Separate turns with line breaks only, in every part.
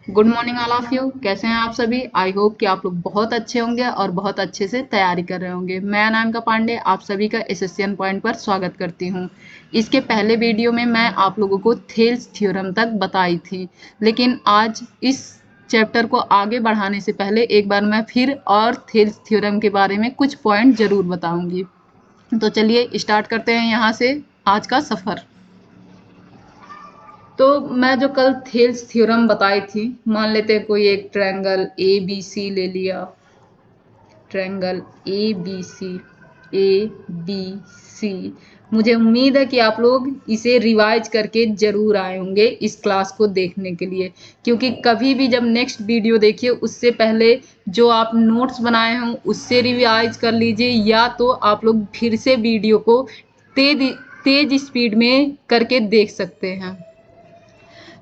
Good morning all of you. कैसे हैं आप सभी? आई होप कि आप लोग बहुत अच्छे होंगे और बहुत अच्छे से तैयारी कर रहे होंगे। मैं अनामिका पांडे आप सभी का एसएससीएन पॉइंट पर स्वागत करती हूं। इसके पहले वीडियो में मैं आप लोगों को थेल्स थ्योरम तक बताई थी, लेकिन आज इस चैप्टर को आगे बढ़ाने से पहले एक बार मैं फिर और थेल्स थ्योरम के बारे में कुछ पॉइंट जरूर बताऊंगी। तो चलिए स्टार्ट करते हैं यहाँ से आज का सफ़र। तो मैं जो कल थेल्स थ्योरम बताई थी, मान लेते हैं कोई एक ट्रायंगल ए बी सी ले लिया। Triangle A B C. मुझे उम्मीद है कि आप लोग इसे रिवाइज करके जरूर आए होंगे इस क्लास को देखने के लिए, क्योंकि कभी भी जब नेक्स्ट वीडियो देखिए उससे पहले जो आप नोट्स बनाए हों उससे रिवाइज कर लीजिए, या तो आप लोग फिर से वीडियो को तेज स्पीड में करके देख सकते हैं।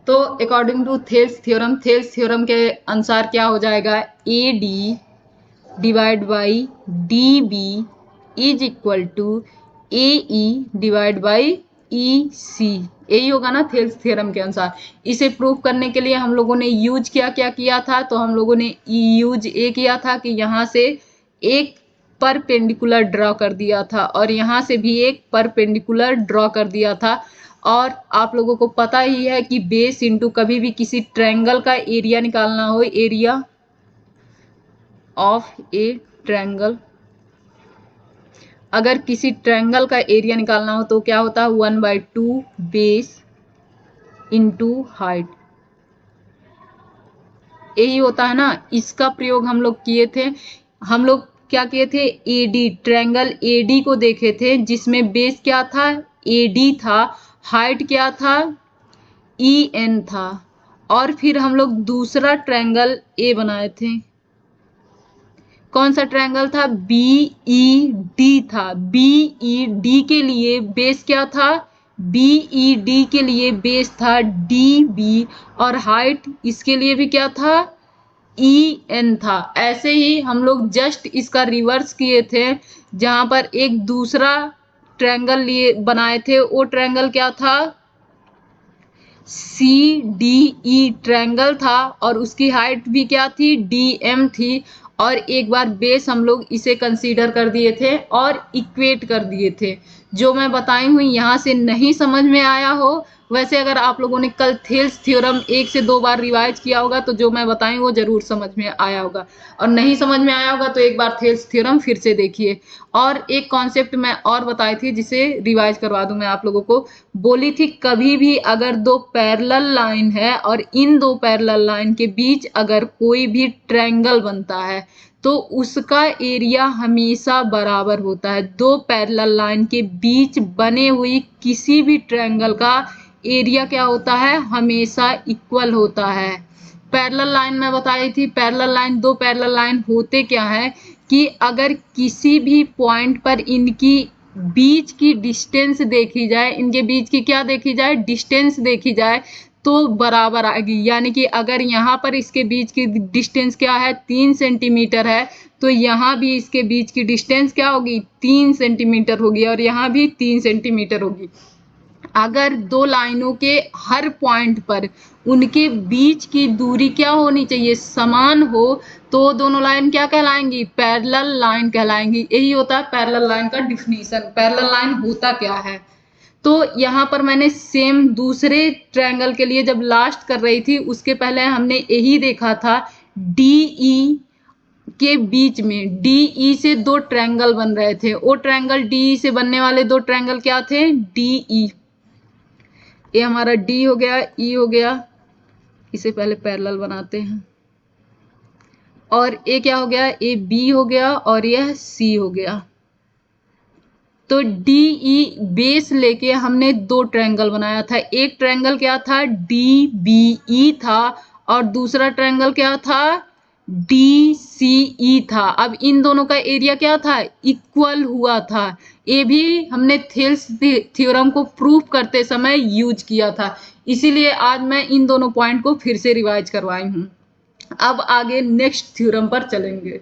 तो अकॉर्डिंग टू थेल्स थ्योरम के अनुसार क्या हो जाएगा, A D divide by D B is equal to A E divide by E C. यही होगा ना थेल्स थ्योरम के अनुसार। इसे प्रूव करने के लिए हम लोगों ने यूज क्या क्या किया था, तो हम लोगों ने यूज ये किया था कि यहाँ से एक परपेंडिकुलर ड्रॉ कर दिया था और यहाँ से भी एक परपेंडिकुलर ड्रॉ कर दिया था। और आप लोगों को पता ही है कि बेस इंटू कभी भी किसी ट्रायंगल का एरिया निकालना हो, एरिया ऑफ ए ट्रायंगल, अगर किसी ट्रायंगल का एरिया निकालना हो तो क्या होता है, 1/2 बेस इंटू हाइट। यही होता है ना। इसका प्रयोग हम लोग किए थे। हम लोग क्या किए थे, एडी ट्रायंगल एडी को देखे थे, जिसमें बेस क्या था, एडी था, हाइट क्या था, ई एन था। और फिर हम लोग दूसरा ट्रायंगल ए बनाए थे। कौन सा ट्रायंगल था, बी ई डी था। बी ई डी के लिए बेस क्या था, बी ई डी के लिए बेस था डी बी, और हाइट इसके लिए भी क्या था, ई एन था। ऐसे ही हम लोग जस्ट इसका रिवर्स किए थे, जहां पर एक दूसरा ट्रायंगल लिए बनाए थे। वो ट्रायंगल क्या था, सी डी ई ट्रायंगल था, और उसकी हाइट भी क्या थी, डी एम थी। और एक बार बेस हम लोग इसे कंसीडर कर दिए थे और इक्वेट कर दिए थे। जो मैं बताई हुई यहाँ से नहीं समझ में आया हो, वैसे अगर आप लोगों ने कल थेल्स थ्योरम 1 से 2 बार रिवाइज किया होगा तो जो मैं बताई वो जरूर समझ में आया होगा, और नहीं समझ में आया होगा तो एक बार थेल्स थ्योरम फिर से देखिए। और एक कॉन्सेप्ट मैं और बताई थी जिसे रिवाइज करवा दूं मैं आप लोगों को। बोली थी कभी भी अगर दो पैरेलल लाइन है और इन दो पैरेलल लाइन के बीच अगर कोई भी ट्रायंगल बनता है तो उसका एरिया हमेशा बराबर होता है। दो पैरेलल लाइन के बीच बने हुई किसी भी ट्रायंगल का एरिया क्या होता है, हमेशा इक्वल होता है। पैरेलल लाइन मैं बताई थी, पैरेलल लाइन, दो पैरेलल लाइन होते क्या है कि अगर किसी भी पॉइंट पर इनकी बीच की डिस्टेंस देखी जाए, इनके बीच की क्या देखी जाए, डिस्टेंस देखी जाए, तो बराबर आएगी। यानी कि अगर यहाँ पर इसके बीच की डिस्टेंस क्या है, 3 सेंटीमीटर है, तो यहाँ भी इसके बीच की डिस्टेंस क्या होगी, 3 सेंटीमीटर होगी, और यहाँ भी 3 सेंटीमीटर होगी। अगर दो लाइनों के हर पॉइंट पर उनके बीच की दूरी क्या होनी चाहिए, समान हो, तो दोनों लाइन क्या कहलाएंगी, पैरेलल लाइन कहलाएंगी। यही होता है पैरेलल लाइन का डिफिनीशन। पैरेलल लाइन होता क्या है, तो यहाँ पर मैंने सेम दूसरे ट्रायंगल के लिए जब लास्ट कर रही थी उसके पहले हमने यही देखा था, डी ई के बीच में डी ई से दो ट्रायंगल बन रहे थे। वो ट्रायंगल डी ई से बनने वाले दो ट्रायंगल क्या थे, डी ई। ये हमारा डी हो गया, ई हो गया, इसे पहले पैरेलल बनाते हैं। और ये क्या हो गया, ए बी हो गया, और यह सी हो गया। तो डी ई बेस लेके हमने दो ट्रायंगल बनाया था। एक ट्रायंगल क्या था, डी बी ई था, और दूसरा ट्रायंगल क्या था, डी सी ई था। अब इन दोनों का एरिया क्या था, इक्वल हुआ था। ये भी हमने थेल्स थ्योरम को प्रूव करते समय यूज किया था, इसीलिए आज मैं इन दोनों पॉइंट को फिर से रिवाइज करवाई हूं। अब आगे नेक्स्ट थ्योरम पर चलेंगे।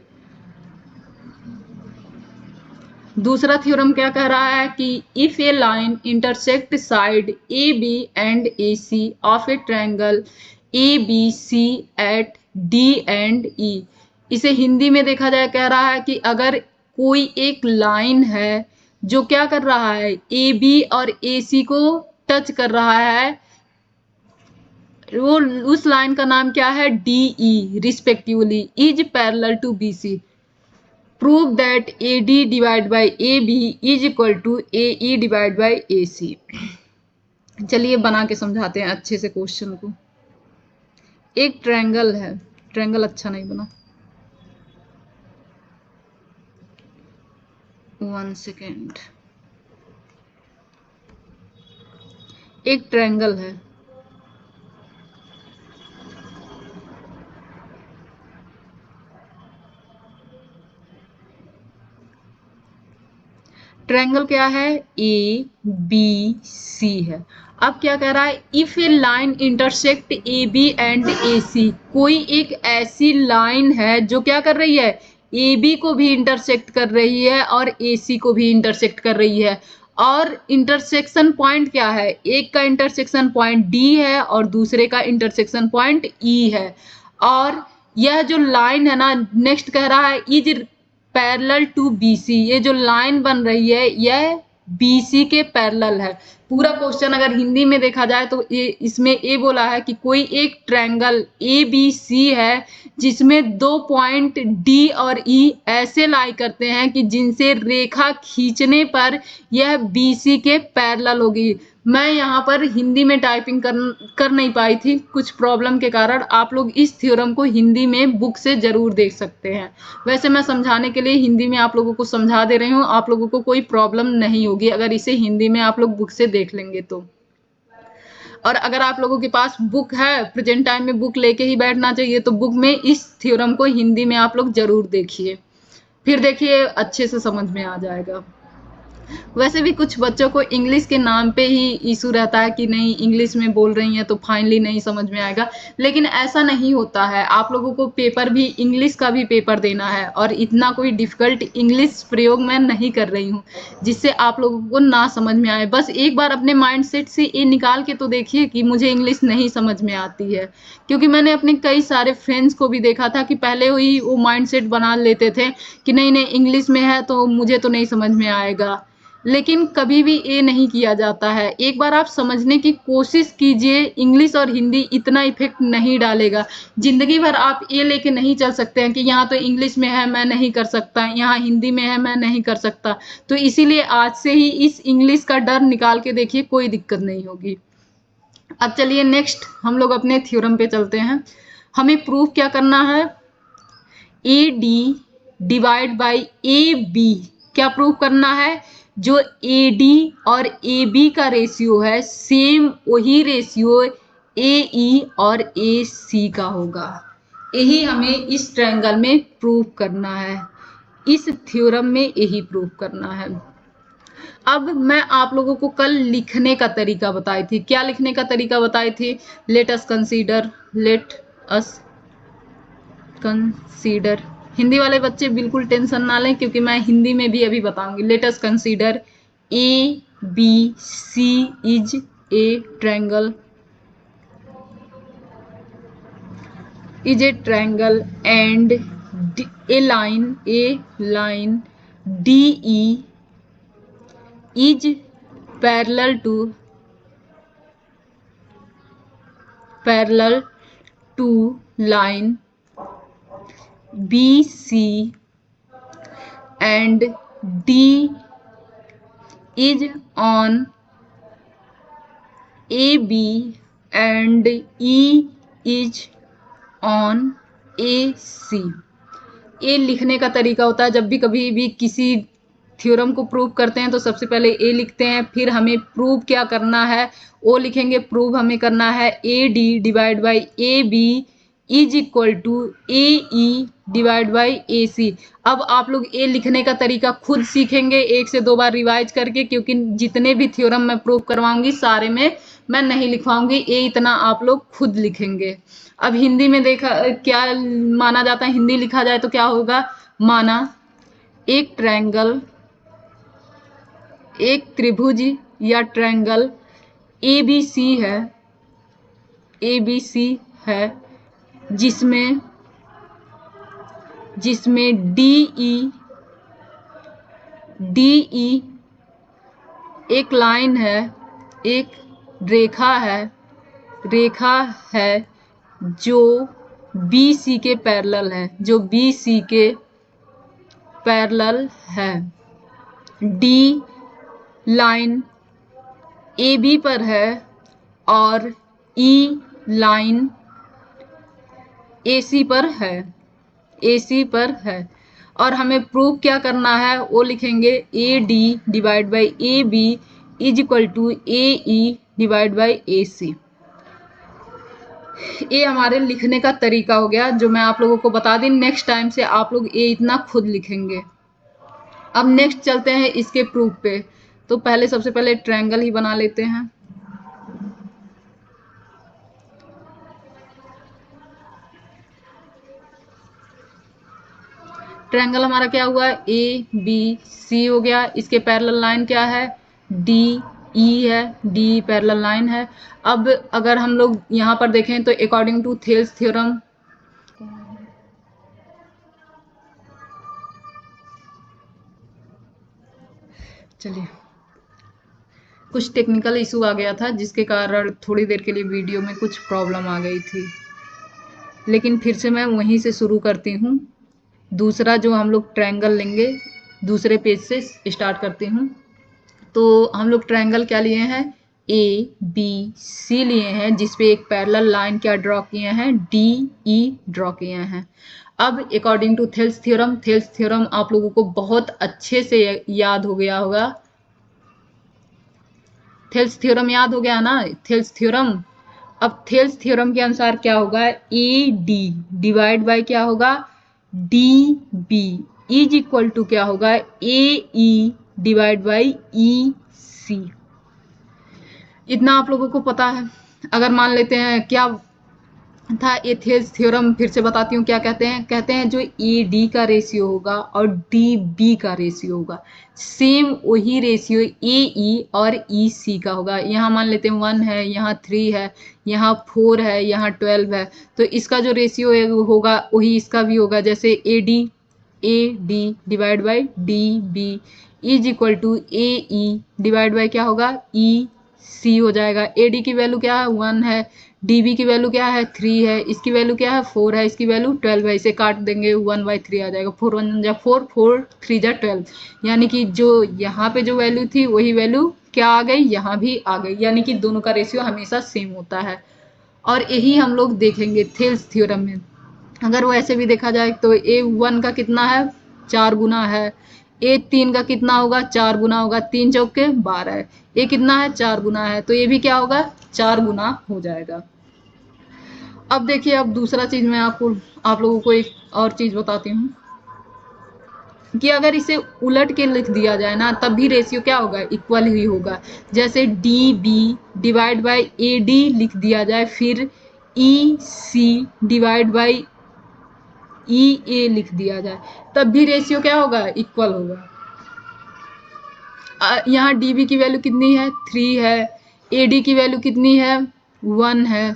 दूसरा थ्योरम क्या कह रहा है कि if a line intersect side A B and A C of a triangle ABC at D and E। इसे हिंदी में देखा जाए, कह रहा है कि अगर कोई एक लाइन है जो क्या कर रहा है, AB और AC को टच कर रहा है, वो उस लाइन का नाम क्या है, DE respectively is parallel to BC। Prove that AD divide by AB is equal to AE divide by AC। चलिए बना के समझाते हैं अच्छे से क्वेश्चन को। एक ट्रायंगल है, ट्रायंगल अच्छा नहीं बना, 1 सेकेंड। एक ट्रायंगल है, ट्रायंगल क्या है, ABC है। अब क्या कह रहा है, if a line intersect AB and AC, कोई एक ऐसी लाइन है जो क्या कर रही है, AB को भी इंटरसेक्ट कर रही है और AC को भी इंटरसेक्ट कर रही है, और इंटरसेक्शन पॉइंट क्या है, एक का इंटरसेक्शन पॉइंट D है और दूसरे का इंटरसेक्शन पॉइंट E है। और यह जो लाइन है ना, नेक्स्ट कह रहा है इज पैरेलल टू BC, ये जो लाइन बन रही है यह BC के पैरेलल है। पूरा क्वेश्चन अगर हिंदी में देखा जाए तो ये इसमें ये बोला है कि कोई एक ट्रायंगल ABC है जिसमें दो पॉइंट D और E ऐसे लाई करते हैं कि जिनसे रेखा खींचने पर यह BC के पैरेलल होगी। मैं यहाँ पर हिंदी में टाइपिंग कर नहीं पाई थी कुछ प्रॉब्लम के कारण। आप लोग इस थ्योरम को हिंदी में बुक से जरूर देख सकते हैं। वैसे मैं समझाने के लिए हिंदी में आप लोगों को समझा दे रही हूँ, आप लोगों को कोई प्रॉब्लम नहीं होगी अगर इसे हिंदी में आप लोग बुक से देख लेंगे तो। और अगर आप लोगों के पास बुक है, प्रेजेंट टाइम में बुक लेके ही बैठना चाहिए, तो बुक में इस थ्योरम को हिंदी में आप लोग जरूर देखिए, फिर देखिए अच्छे से समझ में आ जाएगा। वैसे भी कुछ बच्चों को इंग्लिश के नाम पे ही इशू रहता है कि नहीं इंग्लिश में बोल रही हैं तो फाइनली नहीं समझ में आएगा, लेकिन ऐसा नहीं होता है। आप लोगों को पेपर भी इंग्लिश का भी पेपर देना है और इतना कोई डिफिकल्ट इंग्लिश प्रयोग मैं नहीं कर रही हूँ जिससे आप लोगों को ना समझ में आए। बस एक बार अपने माइंड सेट से ये निकाल के तो देखिए कि मुझे इंग्लिश नहीं समझ में आती है, क्योंकि मैंने अपने कई सारे फ्रेंड्स को भी देखा था कि पहले ही वो माइंड सेट बना लेते थे कि नहीं नहीं इंग्लिश में है तो मुझे तो नहीं समझ में आएगा, लेकिन कभी भी ये नहीं किया जाता है। एक बार आप समझने की कोशिश कीजिए, इंग्लिश और हिंदी इतना इफेक्ट नहीं डालेगा। जिंदगी भर आप ये लेके नहीं चल सकते हैं कि यहाँ तो इंग्लिश में है मैं नहीं कर सकता, यहाँ हिंदी में है मैं नहीं कर सकता। तो इसीलिए आज से ही इस इंग्लिश का डर निकाल के देखिए, कोई दिक्कत नहीं होगी। अब चलिए नेक्स्ट हम लोग अपने थ्योरम पे चलते हैं। हमें प्रूफ क्या करना है, AD डिवाइड बाई AB। क्या प्रूफ करना है, जो AD और AB का रेशियो है सेम वही रेशियो AE और AC का होगा। यही हमें इस ट्रायंगल में प्रूफ करना है, इस थ्योरम में यही प्रूफ करना है। अब मैं आप लोगों को कल लिखने का तरीका बताई थी। क्या लिखने का तरीका बताई थी, लेट अस कंसीडर। हिंदी वाले बच्चे बिल्कुल टेंशन ना लें क्योंकि मैं हिंदी में भी अभी बताऊंगी। Let us consider ABC is a triangle and a line DE is parallel to line BC and D is on AB and E is on AC। ये लिखने का तरीका होता है। जब भी कभी भी किसी थ्योरम को प्रूव करते हैं तो सबसे पहले ए लिखते हैं, फिर हमें प्रूव क्या करना है वो लिखेंगे। प्रूव हमें करना है AD divide by AB is equal to AE divide by AC। अब आप लोग ए लिखने का तरीका खुद सीखेंगे 1 से 2 बार रिवाइज करके, क्योंकि जितने भी थ्योरम मैं प्रूव करवाऊंगी सारे में मैं नहीं लिखवाऊंगी, ये इतना आप लोग खुद लिखेंगे। अब हिंदी में देखा क्या माना जाता है, हिंदी लिखा जाए तो क्या होगा, माना एक ट्रायंगल, एक त्रिभुज या ट्रायंगल ABC है, ABC है जिसमें डी ई एक लाइन है, एक रेखा है जो BC के पैरेलल है, है। D लाइन AB पर है और E लाइन AC पर है और हमें प्रूव क्या करना है वो लिखेंगे AD divide by AB is equal to AE divide by AC। ये हमारे लिखने का तरीका हो गया जो मैं आप लोगों को बता दी। नेक्स्ट टाइम से आप लोग ये इतना खुद लिखेंगे। अब नेक्स्ट चलते हैं इसके प्रूफ पे। तो पहले सबसे पहले ट्रायंगल ही बना लेते हैं। ट्रायंगल हमारा क्या हुआ, ABC हो गया। इसके पैरेलल लाइन क्या है, DE है, DE पैरेलल लाइन है। अब अगर हम लोग यहाँ पर देखें तो अकॉर्डिंग टू थेल्स थ्योरम, चलिए कुछ टेक्निकल इशू आ गया था जिसके कारण थोड़ी देर के लिए वीडियो में कुछ प्रॉब्लम आ गई थी, लेकिन फिर से मैं वहीं से शुरू करती हूँ। दूसरा जो हम लोग ट्रायंगल लेंगे, दूसरे पेज से स्टार्ट करती हूँ। तो हम लोग ट्रायंगल क्या लिए हैं, ABC लिए हैं जिसपे एक पैरेलल लाइन क्या ड्रॉ किए हैं, DE ड्रॉ किए हैं। अब अकॉर्डिंग टू थेल्स थ्योरम आप लोगों को बहुत अच्छे से याद हो गया होगा। थेल्स थ्योरम याद हो गया ना, थेल्स थ्योरम। अब थेल्स थ्योरम के अनुसार क्या होगा, AD डिवाइड बाय क्या होगा, DB इज इक्वल टू क्या होगा, AE डिवाइड बाई EC। इतना आप लोगों को पता है। अगर मान लेते हैं क्या था ये थेल्स थ्योरम, फिर से बताती हूँ क्या कहते हैं जो AD का रेशियो होगा और DB का रेशियो होगा, सेम वही रेशियो AE और EC का होगा। यहाँ मान लेते हैं 1 है, यहाँ 3 है, यहाँ 4 है, यहाँ 12 है, तो इसका जो रेशियो होगा वही इसका भी होगा। जैसे AD divide by DB is equal to AE divide by क्या होगा, EC हो जाएगा। AD की वैल्यू क्या है, 1 है, DB की वैल्यू क्या है, 3 है, इसकी वैल्यू क्या है, 4 है, इसकी वैल्यू 12 है। इसे काट देंगे 1/3 आ जाएगा, 4 1 जा 4, 4 3 जा 12। यानी कि जो यहाँ पे जो वैल्यू थी वही वैल्यू क्या आ गई, यहाँ भी आ गई। यानी कि दोनों का रेशियो हमेशा सेम होता है और यही हम लोग देखेंगे थेल्स थ्योरम में। अगर वो ऐसे भी देखा जाए तो A1 का कितना है, 4 गुना है। A3 का कितना होगा, 4 गुना होगा, 3 चौके 12 है। ये कितना है, 4 गुना है, तो ये भी क्या होगा, 4 गुना हो जाएगा। अब देखिए, अब दूसरा चीज मैं आप लोगों को एक और चीज बताती हूँ कि अगर इसे उलट के लिख दिया जाए ना तब भी रेशियो क्या होगा, इक्वल ही होगा। जैसे DB डिवाइड बाई AD लिख दिया जाए, फिर EC डिवाइड बाई EA लिख दिया जाए, तब भी रेशियो क्या होगा, इक्वल होगा। यहाँ DB की वैल्यू कितनी है, 3 है, AD की वैल्यू कितनी है, 1 है,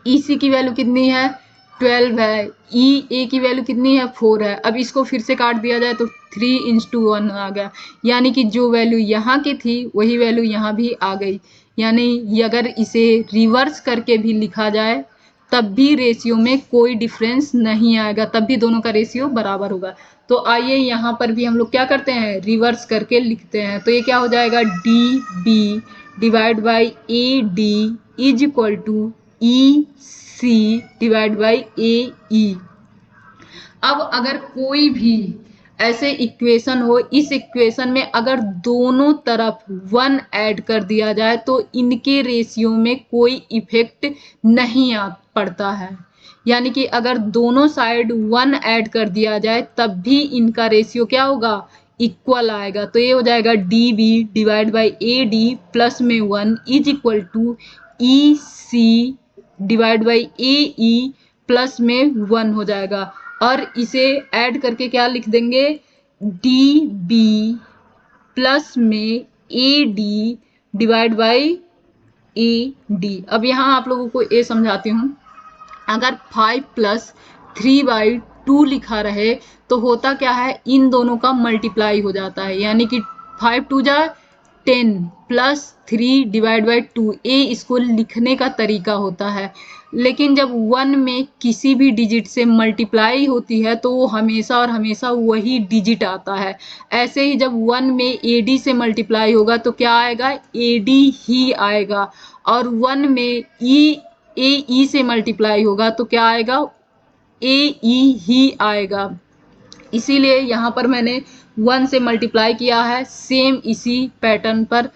EC की वैल्यू कितनी है, 12 है, EA की वैल्यू कितनी है, 4 है। अब इसको फिर से काट दिया जाए तो 3:1 आ गया। यानी कि जो वैल्यू यहाँ की थी वही वैल्यू यहाँ भी आ गई। यानी अगर इसे रिवर्स करके भी लिखा जाए तब भी रेशियो में कोई डिफरेंस नहीं आएगा, तब भी दोनों का रेशियो बराबर होगा। तो आइए यहाँ पर भी हम लोग क्या करते हैं, रिवर्स करके लिखते हैं। तो ये क्या हो जाएगा, DB divide by AD is equal to EC divide by AE। अब अगर कोई भी ऐसे इक्वेशन हो, इस इक्वेशन में अगर दोनों तरफ 1 ऐड कर दिया जाए तो इनके रेशियो में कोई इफेक्ट नहीं पड़ता है। यानी कि अगर दोनों साइड 1 ऐड कर दिया जाए तब भी इनका रेशियो क्या होगा, इक्वल आएगा। तो ये हो जाएगा DB divide by AD plus में 1 is equal to EC divide by AE plus में 1 हो जाएगा। और इसे ऐड करके क्या लिख देंगे, DB प्लस में AD डिवाइड बाई AD। अब यहाँ आप लोगों को ये समझाती हूँ अगर 5+3/2 लिखा रहे तो होता क्या है, इन दोनों का मल्टीप्लाई हो जाता है, यानी कि 5×2 10 +3/2। ये इसको लिखने का तरीका होता है। लेकिन जब 1 में किसी भी डिजिट से मल्टीप्लाई होती है तो वो हमेशा और हमेशा वही डिजिट आता है। ऐसे ही जब 1 में AD से मल्टीप्लाई होगा तो क्या आएगा, AD ही आएगा। और 1 में AE से मल्टीप्लाई होगा तो क्या आएगा, AE ही आएगा। इसीलिए यहाँ पर मैंने 1 से मल्टीप्लाई किया है। सेम इसी पैटर्न पर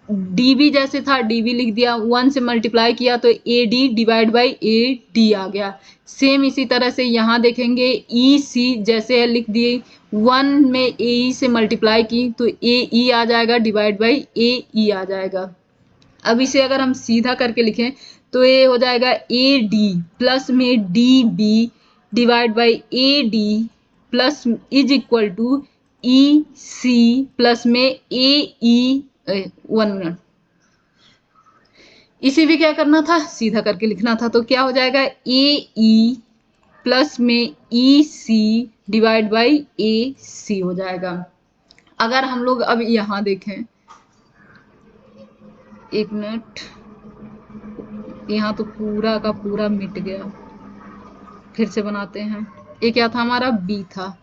DB जैसे था, DB लिख दिया, 1 से मल्टीप्लाई किया तो AD/AD आ गया। सेम इसी तरह से यहाँ देखेंगे EC जैसे लिख दिए, 1 में AE से मल्टीप्लाई की तो AE आ जाएगा, /AE आ जाएगा। अब इसे अगर हम सीधा करके लिखें तो ये हो जाएगा AD प्लस में DB /AD plus is equal to EC plus में AE। 1 मिनट, इसे भी क्या करना था, सीधा करके लिखना था। तो क्या हो जाएगा, AE प्लस में EC /AC हो जाएगा। अगर हम लोग अब यहाँ देखें, 1 मिनट, यहाँ तो पूरा का पूरा मिट गया, फिर से बनाते हैं। ये क्या था, हमारा B था।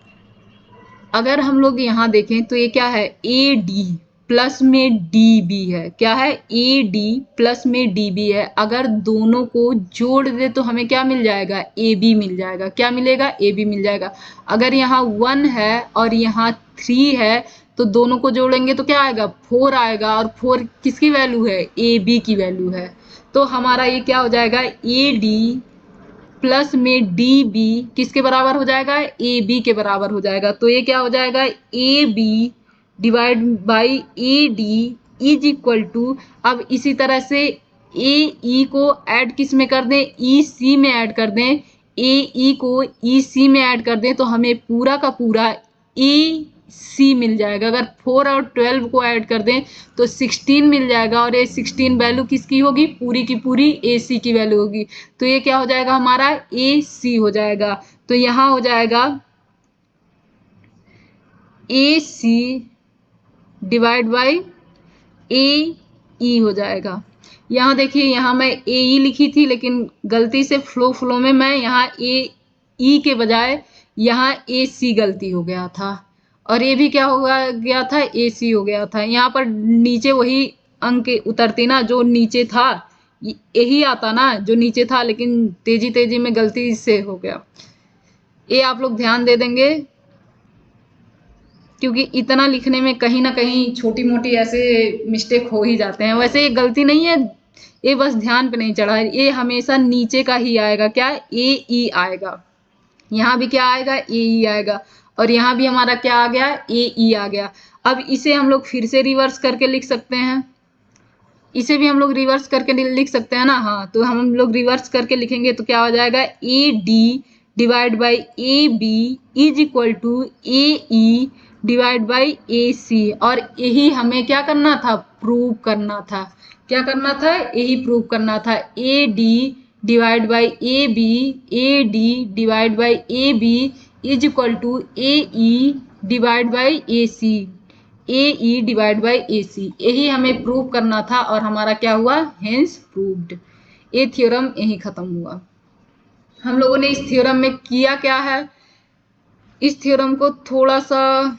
अगर हम लोग यहाँ देखें तो ये क्या है, AD प्लस में DB है। क्या है, AD प्लस में DB है। अगर दोनों को जोड़ दे तो हमें क्या मिल जाएगा, AB मिल जाएगा। क्या मिलेगा, AB मिल जाएगा। अगर यहाँ 1 है और यहाँ 3 है तो दोनों को जोड़ेंगे तो क्या आएगा, 4 आएगा। और 4 किसकी वैल्यू है, AB की वैल्यू है। तो हमारा ये क्या हो जाएगा, AD प्लस में DB किसके बराबर हो जाएगा, AB के बराबर हो जाएगा। तो ये क्या हो जाएगा, AB /AD is equal to, अब इसी तरह से AE को ऐड किस में कर दें, EC में ऐड कर दें। AE को EC में ऐड कर दें तो हमें पूरा का पूरा AC मिल जाएगा। अगर 4 और 12 को ऐड कर दें तो 16 मिल जाएगा। और ये 16 वैल्यू किसकी होगी, पूरी की पूरी AC की वैल्यू होगी। तो ये क्या हो जाएगा, हमारा AC हो जाएगा। तो यहाँ हो जाएगा AC /AE हो जाएगा। यहाँ देखिए, यहाँ मैं AE लिखी थी लेकिन गलती से फ्लो में मैं यहाँ AE के बजाय यहाँ AC गलती हो गया था। और ये भी क्या हो गया था, AC हो गया था। यहाँ पर नीचे वही अंक उतरती ना जो नीचे था, यही आता ना जो नीचे था, लेकिन तेजी में गलती से हो गया। ये आप लोग ध्यान दे देंगे क्योंकि इतना लिखने में कहीं ना कहीं छोटी मोटी ऐसे मिस्टेक हो ही जाते हैं। वैसे ये गलती नहीं है, ये बस ध्यान पे नहीं चढ़ा है। ये हमेशा नीचे का ही आएगा, क्या, AE आएगा। यहाँ भी क्या आएगा, AE आएगा। और यहाँ भी हमारा क्या आ गया, AE आ गया। अब इसे हम लोग फिर से रिवर्स करके लिख सकते हैं। इसे भी हम लोग रिवर्स करके लिख सकते हैं ना, हाँ। तो हम लोग रिवर्स करके लिखेंगे तो क्या हो जाएगा, AD /AB is equal to AE /AC। और यही हमें क्या करना था, प्रूव करना था। क्या करना था, यही प्रूव करना था। AD /AB is equal to AE /AC। AE/AC यही हमें प्रूव करना था। और हमारा क्या हुआ, हेंस प्रूव्ड। ये थ्योरम यही खत्म हुआ। हम लोगों ने इस थ्योरम में किया क्या है, इस थ्योरम को थोड़ा सा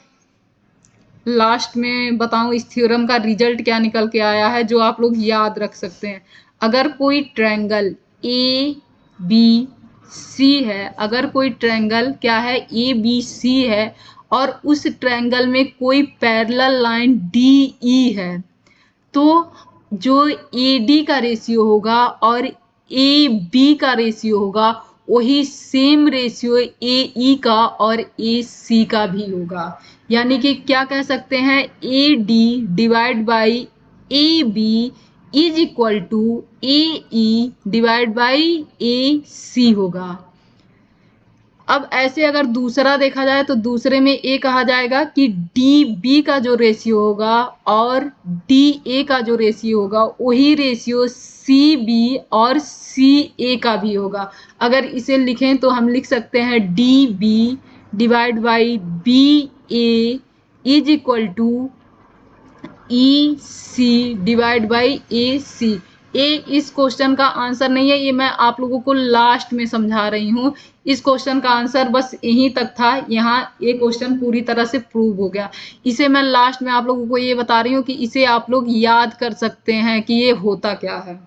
लास्ट में बताऊं। इस थ्योरम का रिजल्ट क्या निकल के आया है जो आप लोग याद रख सकते हैं। अगर कोई ट्रायंगल ABC है, अगर कोई ट्रायंगल क्या है, ABC है, और उस ट्रायंगल में कोई पैरेलल लाइन DE है, तो जो AD का रेशियो होगा और AB का रेशियो होगा वही सेम रेशियो AE का और AC का भी होगा। यानी कि क्या कह सकते हैं, AD /AB is equal to AE /AC होगा। अब ऐसे अगर दूसरा देखा जाए तो दूसरे में ये कहा जाएगा कि डी बी का जो रेशियो होगा और डी ए का जो रेशियो होगा वही रेशियो सी बी और सी ए का भी होगा। अगर इसे लिखें तो हम लिख सकते हैं D B divide by B A is equal to E C divide by A C. ये इस क्वेश्चन का आंसर नहीं है, ये मैं आप लोगों को लास्ट में समझा रही हूँ। इस क्वेश्चन का आंसर बस यहीं तक था, यहाँ ये क्वेश्चन पूरी तरह से प्रूव हो गया। इसे मैं लास्ट में आप लोगों को ये बता रही हूँ कि इसे आप लोग याद कर सकते हैं कि ये होता क्या है।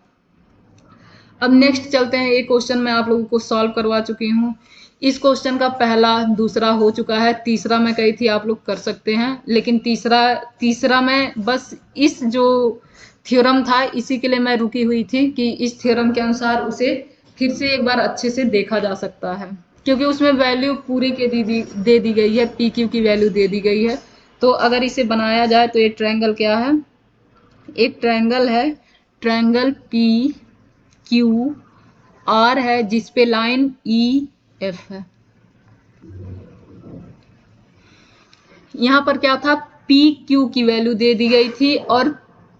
अब नेक्स्ट चलते हैं। ये क्वेश्चन मैं आप लोगों को सॉल्व करवा चुकी हूँ। इस क्वेश्चन का पहला दूसरा हो चुका है, तीसरा मैं कही थी आप लोग कर सकते हैं, लेकिन तीसरा मैं बस इस जो थ्योरम था इसी के लिए मैं रुकी हुई थी कि इस थ्योरम के अनुसार उसे फिर से एक बार अच्छे से देखा जा सकता है, क्योंकि उसमें वैल्यू पूरी के दे दी गई है, पी क्यू की वैल्यू दे दी गई है। तो अगर इसे बनाया जाए तो ये ट्रायंगल क्या है, एक ट्रायंगल है, ट्रायंगल पी क्यू आर है जिसपे लाइन ई एफ है। यहाँ पर क्या था, पी क्यू की वैल्यू दे दी गई थी और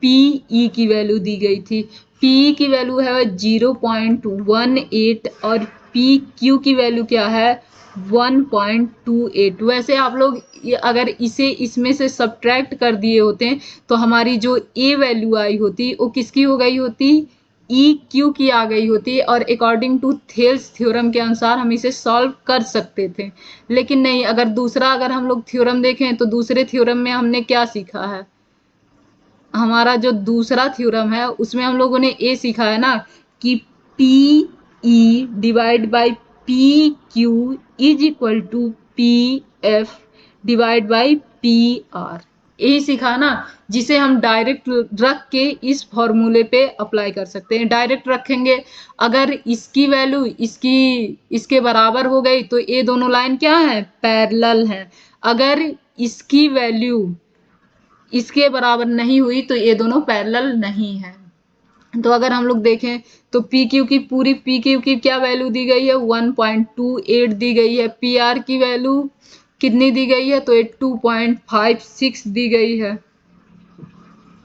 पी ई की वैल्यू दी गई थी। पी की वैल्यू है 0.18 और पी क्यू की वैल्यू क्या है 1.28। वैसे आप लोग अगर इसे इसमें से सब्ट्रैक्ट कर दिए होते तो हमारी जो ए वैल्यू आई होती वो किसकी हो गई होती, ई क्यू की आ गई होती, और अकॉर्डिंग टू थेल्स थ्योरम के अनुसार हम इसे सॉल्व कर सकते थे। लेकिन नहीं, अगर हम लोग थ्योरम देखें तो दूसरे थ्योरम में हमने क्या सीखा है, हमारा जो दूसरा थ्योरम है उसमें हम लोगों ने ये सीखा है ना कि P E divide by P Q is equal to P F divide by P R. यही सीखा ना, जिसे हम डायरेक्ट रख के इस फॉर्मूले पे अप्लाई कर सकते हैं। डायरेक्ट रखेंगे, अगर इसकी वैल्यू इसके बराबर हो गई तो ये दोनों लाइन क्या है, पैरेलल है। अगर इसकी वैल्यू इसके बराबर नहीं हुई तो ये दोनों पैरेलल नहीं है। तो अगर हम लोग देखें तो पी क्यू की क्या वैल्यू दी गई है 1.28 दी गई है। पी आर की वैल्यू कितनी दी गई है, तो ये 2.56 दी गई है।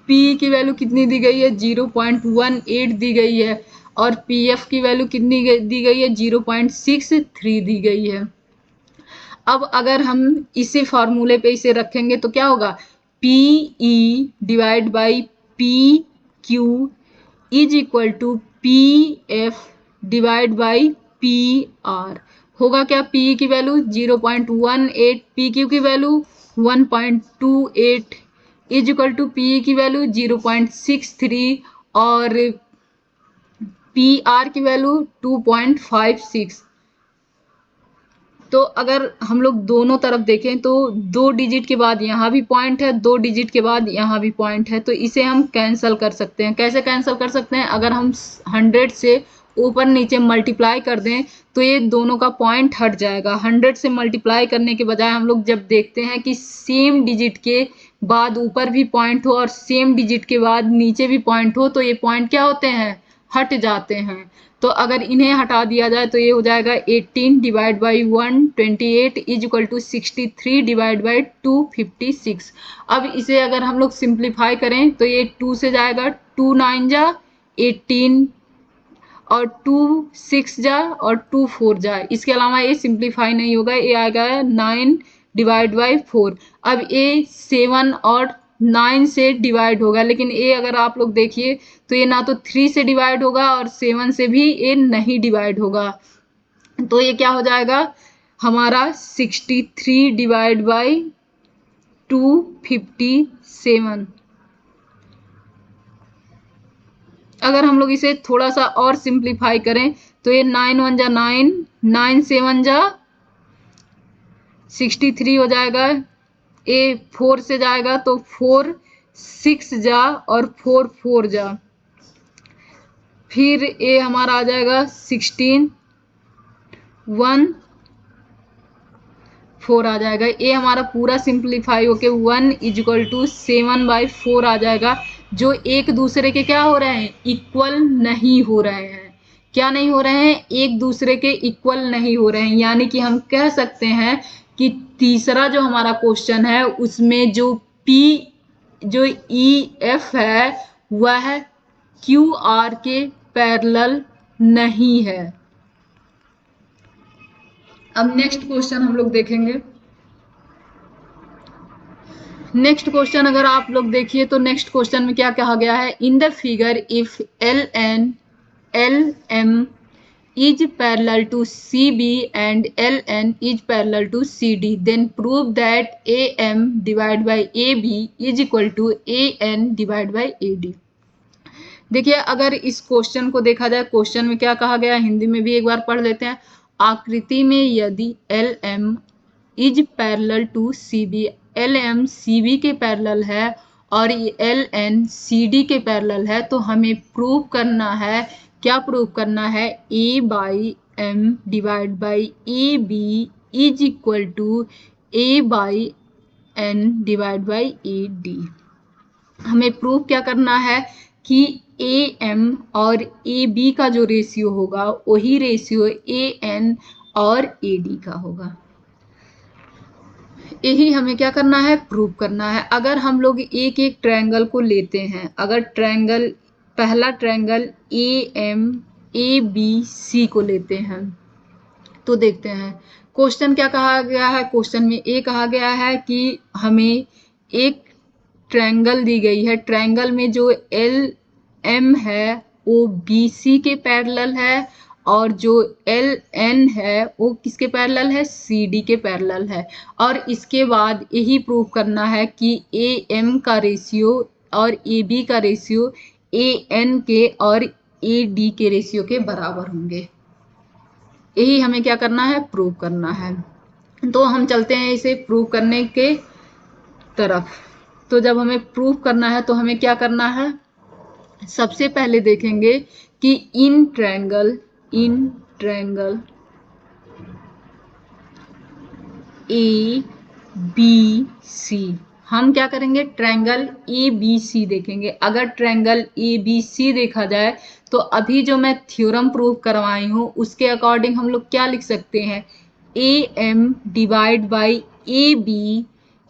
पी की वैल्यू कितनी दी गई है 0.18 दी गई है, और पी एफ की वैल्यू कितनी दी गई है 0.63 दी गई है। अब अगर हम इसी फॉर्मूले पे इसे रखेंगे तो क्या होगा, P E divide by P Q is equal to P F divide by P R. होगा क्या, पी की वैल्यू 0.18, पी क्यू की value 1.28 is equal to P की वैल्यू 0.63 और पी आर की वैल्यू 2.56। तो अगर हम लोग दोनों तरफ देखें तो 2 डिजिट के बाद यहाँ भी पॉइंट है, 2 डिजिट के बाद यहाँ भी पॉइंट है, तो इसे हम कैंसिल कर सकते हैं। कैसे कैंसिल कर सकते हैं, अगर हम 100 से ऊपर नीचे मल्टीप्लाई कर दें तो ये दोनों का पॉइंट हट जाएगा। 100 से मल्टीप्लाई करने के बजाय हम लोग जब देखते हैं कि सेम डिजिट के बाद ऊपर भी पॉइंट हो और सेम डिजिट के बाद नीचे भी पॉइंट हो, तो ये पॉइंट क्या होते हैं, हट जाते हैं। तो अगर इन्हें हटा दिया जाए तो ये हो जाएगा 18 divide by 128 is equal to 63 divide by 256। अब इसे अगर हम लोग सिंप्लीफाई करें तो ये 2 से जाएगा, 2 9 जा 18 और 2 6 जा और 2 4 जा। इसके अलावा ये सिंप्लीफाई नहीं होगा, ये आएगा 9 डिवाइड बाई 4। अब ये 7 और 9 से डिवाइड होगा, लेकिन ये अगर आप लोग देखिए तो ये ना तो 3 से डिवाइड होगा और 7 से भी ये नहीं डिवाइड होगा। तो ये क्या हो जाएगा हमारा 63 डिवाइड बाई 257। अगर हम लोग इसे थोड़ा सा और सिंप्लीफाई करें तो ये 9 1 जा 9, 9 7 जा 63 हो जाएगा। ये 4 से जाएगा तो 4 6 जा और 4 4 जा, फिर ये हमारा आ जाएगा 16 1 4 आ जाएगा। ये हमारा पूरा सिंप्लीफाई होके 1 इज इक्वल टू 7/4 आ जाएगा, जो एक दूसरे के क्या हो रहे हैं, इक्वल नहीं हो रहे हैं। क्या नहीं हो रहे हैं, एक दूसरे के इक्वल नहीं हो रहे हैं। यानी कि हम कह सकते हैं कि तीसरा जो हमारा क्वेश्चन है उसमें जो ई एफ है वह क्यू आर के पैरेलल नहीं है। अब नेक्स्ट क्वेश्चन हम लोग देखेंगे। नेक्स्ट क्वेश्चन अगर आप लोग देखिए तो नेक्स्ट क्वेश्चन में क्या कहा गया है, in the figure if L M is parallel to CB and LN is parallel to CD, then prove that AM divided by AB is equal to AN divided by AD। देखिए अगर इस question को देखा जाए, question में क्या कहा गया, हिंदी में भी एक बार पढ़ लेते हैं। आकृति में यदि LM is parallel to CB, LM CB के पैरेलल है और LN CD के पैरेलल है, तो हमें प्रूव करना है, क्या प्रूव करना है, A by M divide by AB is equal to A by N divide by AD। हमें प्रूव क्या करना है कि AM और AB का जो रेशियो होगा वही रेशियो AN और AD का होगा। यही हमें क्या करना है, प्रूव करना है। अगर हम लोग एक एक ट्रायंगल को लेते हैं, अगर ट्रायंगल पहला ट्रायंगल ABC को लेते हैं तो देखते हैं क्वेश्चन क्या कहा गया है। क्वेश्चन में ये कहा गया है कि हमें एक ट्रायंगल दी गई है, ट्रायंगल में जो LM है वो BC के पैरेलल है और जो LN है वो किसके पैरेलल है, CD के पैरेलल है। और इसके बाद यही प्रूव करना है कि AM का रेशियो और AB का रेशियो AN के और AD के रेशियो के बराबर होंगे। यही हमें क्या करना है, प्रूव करना है। तो हम चलते हैं इसे प्रूव करने के तरफ। तो जब हमें प्रूव करना है तो हमें क्या करना है, सबसे पहले देखेंगे कि इन ट्रायंगल ABC हम क्या करेंगे, ट्रायंगल ABC देखेंगे। अगर ट्रायंगल ABC देखा जाए तो अभी जो मैं थ्योरम प्रूव करवाई हूँ उसके अकॉर्डिंग हम लोग क्या लिख सकते हैं, AM divide by AB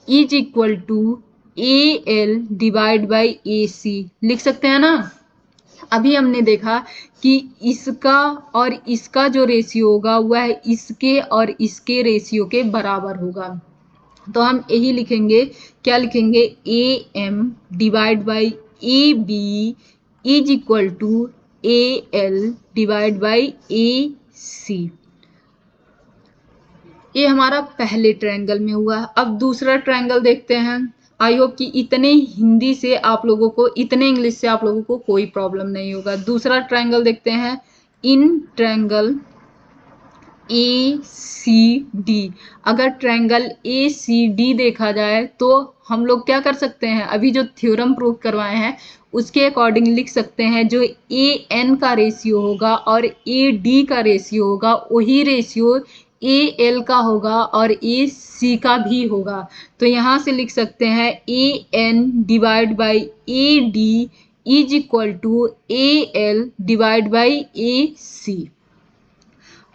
is equal to AL divide by AC लिख सकते हैं ना। अभी हमने देखा कि इसका और इसका जो रेशियो होगा वह इसके और इसके रेशियो के बराबर होगा। तो हम यही लिखेंगे, क्या लिखेंगे, AM divide by AB is equal to AL divide by AC। ये हमारा पहले ट्रायंगल में हुआ। अब दूसरा ट्रायंगल देखते हैं। आई होप कि इतने हिंदी से आप लोगों को, इतने इंग्लिश से आप लोगों को कोई प्रॉब्लम नहीं होगा। दूसरा ट्रायंगल देखते हैं, इन ट्रायंगल ACD। अगर ट्रायंगल ACD देखा जाए तो हम लोग क्या कर सकते हैं, अभी जो थ्योरम प्रूव करवाए हैं उसके अकॉर्डिंग लिख सकते हैं, जो AN का रेशियो होगा और AD का रेशियो होगा वही रेशियो AL का होगा और AC का भी होगा। तो यहाँ से लिख सकते हैं AN divide by AD is equal to AL divide by AC।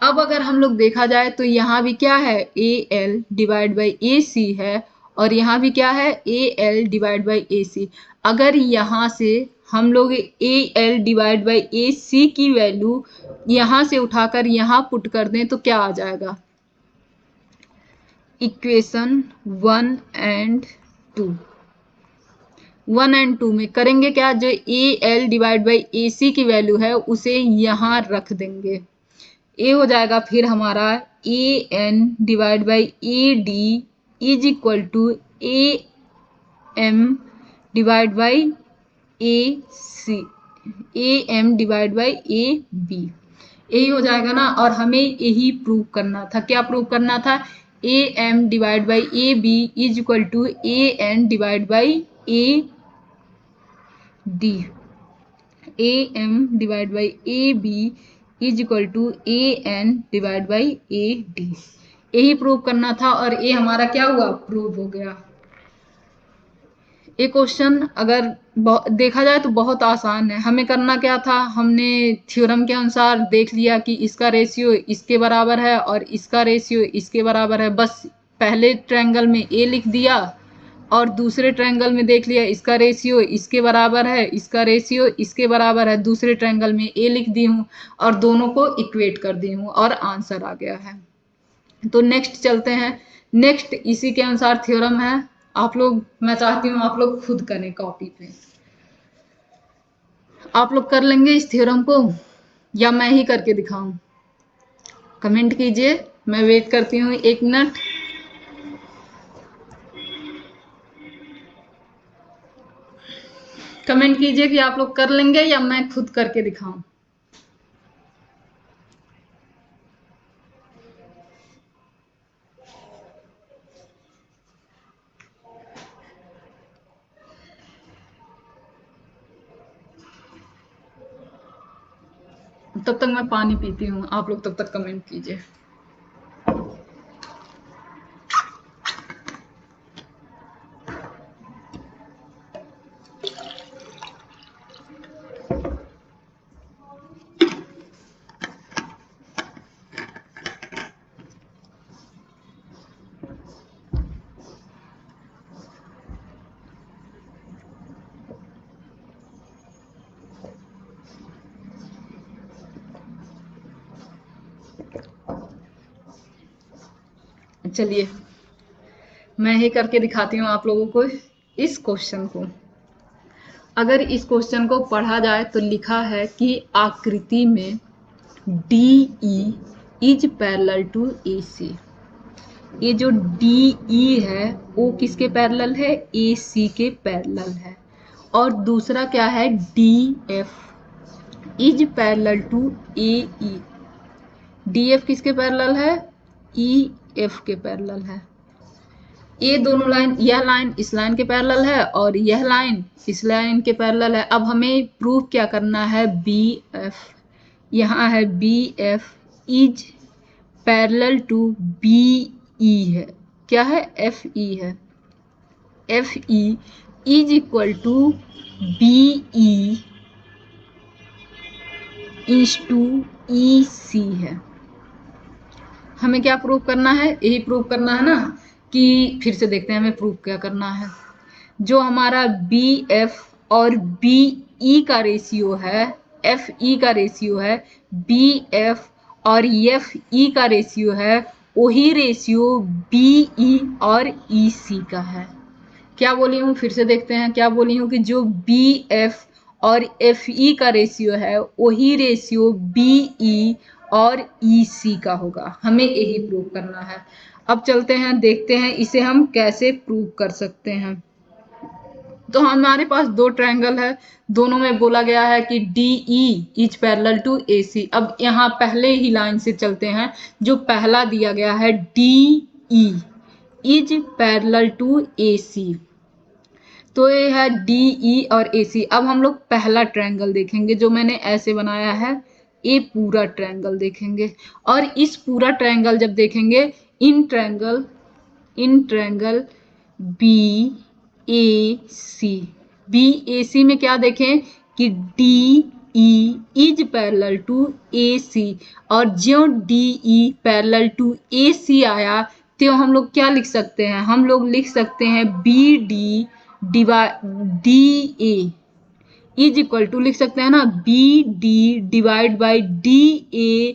अब अगर हम लोग देखा जाए तो यहाँ भी क्या है, AL डिवाइड बाई AC है और यहाँ भी क्या है, AL डिवाइड बाई AC। अगर यहाँ से हम लोग AL डिवाइड बाई AC की वैल्यू यहाँ से उठाकर यहाँ पुट कर दें तो क्या आ जाएगा, इक्वेशन 1 एंड 2 में करेंगे क्या, जो AL डिवाइड बाई AC की वैल्यू है उसे यहाँ रख देंगे। ए हो जाएगा फिर हमारा AN divide by AD is equal to AM divide by AC, AM divide by AB। यही हो जाएगा ना। और हमें यही प्रूव करना था, क्या प्रूव करना था, AM divide by AB is equal to AN divide by AD। AM divide by AB is equal to AN divide by AD। यही प्रूव करना था और ये हमारा क्या हुआ, प्रूव हो गया। ये क्वेश्चन अगर देखा जाए तो बहुत आसान है। हमें करना क्या था, हमने थ्योरम के अनुसार देख लिया कि इसका रेशियो इसके बराबर है और इसका रेशियो इसके बराबर है। बस पहले ट्रायंगल में ए लिख दिया और दूसरे ट्रायंगल में देख लिया इसका रेशियो इसके बराबर है, इसका रेशियो इसके बराबर है। दूसरे ट्रायंगल में ए लिख दी हूँ और दोनों को इक्वेट कर दी हूँ और आंसर आ गया है। तो नेक्स्ट चलते हैं। नेक्स्ट इसी के अनुसार थ्योरम है। आप लोग, मैं चाहती हूँ आप लोग खुद करें कॉपी पे। आप लोग कर लेंगे इस थ्योरम को या मैं ही करके दिखाऊं? कमेंट कीजिए, मैं वेट करती हूँ 1 मिनट। कमेंट कीजिए कि आप लोग कर लेंगे या मैं खुद करके दिखाऊं। तब तक मैं पानी पीती हूँ, आप लोग तब तक कमेंट कीजिए। चलिए मैं ही करके दिखाती हूँ आप लोगों को इस क्वेश्चन को। अगर इस क्वेश्चन को पढ़ा जाए तो लिखा है कि आकृति में DE is parallel to AC। ये जो DE है वो किसके पैरेलल है? AC के पैरेलल है। और दूसरा क्या है? DF is parallel to AE। DF किसके पैरेलल है? EF के पैरेलल है। ये दोनों लाइन, यह लाइन इस लाइन के पैरेलल है और यह लाइन इस लाइन के पैरेलल है। अब हमें प्रूफ क्या करना है? BF, यहाँ है BF is parallel to BE है। क्या है? FE है। FE is equal to BE is to EC है। हमें क्या प्रूफ करना है? यही प्रूफ करना है ना, कि फिर से देखते हैं हमें प्रूफ क्या करना है। जो हमारा BF और BE का रेशियो है, FE का रेशियो है, BF और FE का रेशियो है, वही रेशियो BE और EC का है। क्या बोली हूँ? फिर से देखते हैं क्या बोली हूँ कि जो BF और FE का रेशियो है वही रेशियो BE और EC का होगा। हमें यही प्रूव करना है। अब चलते हैं, देखते हैं इसे हम कैसे प्रूव कर सकते हैं। तो हमारे पास दो ट्रायंगल है, दोनों में बोला गया है कि DE is parallel to AC। अब यहाँ पहले ही लाइन से चलते हैं। जो पहला दिया गया है DE is parallel to AC, तो ये है DE और AC। अब हम लोग पहला ट्रायंगल देखेंगे जो मैंने ऐसे बनाया है। ये पूरा ट्रायंगल देखेंगे और इस पूरा ट्रायंगल जब देखेंगे, इन ट्रायंगल BAC में क्या देखें कि DE is parallel to AC। और जो DE पैरेलल टू AC आया तो हम लोग क्या लिख सकते हैं? हम लोग लिख सकते हैं BD DA is equal to, लिख सकते हैं ना, BD divide by DA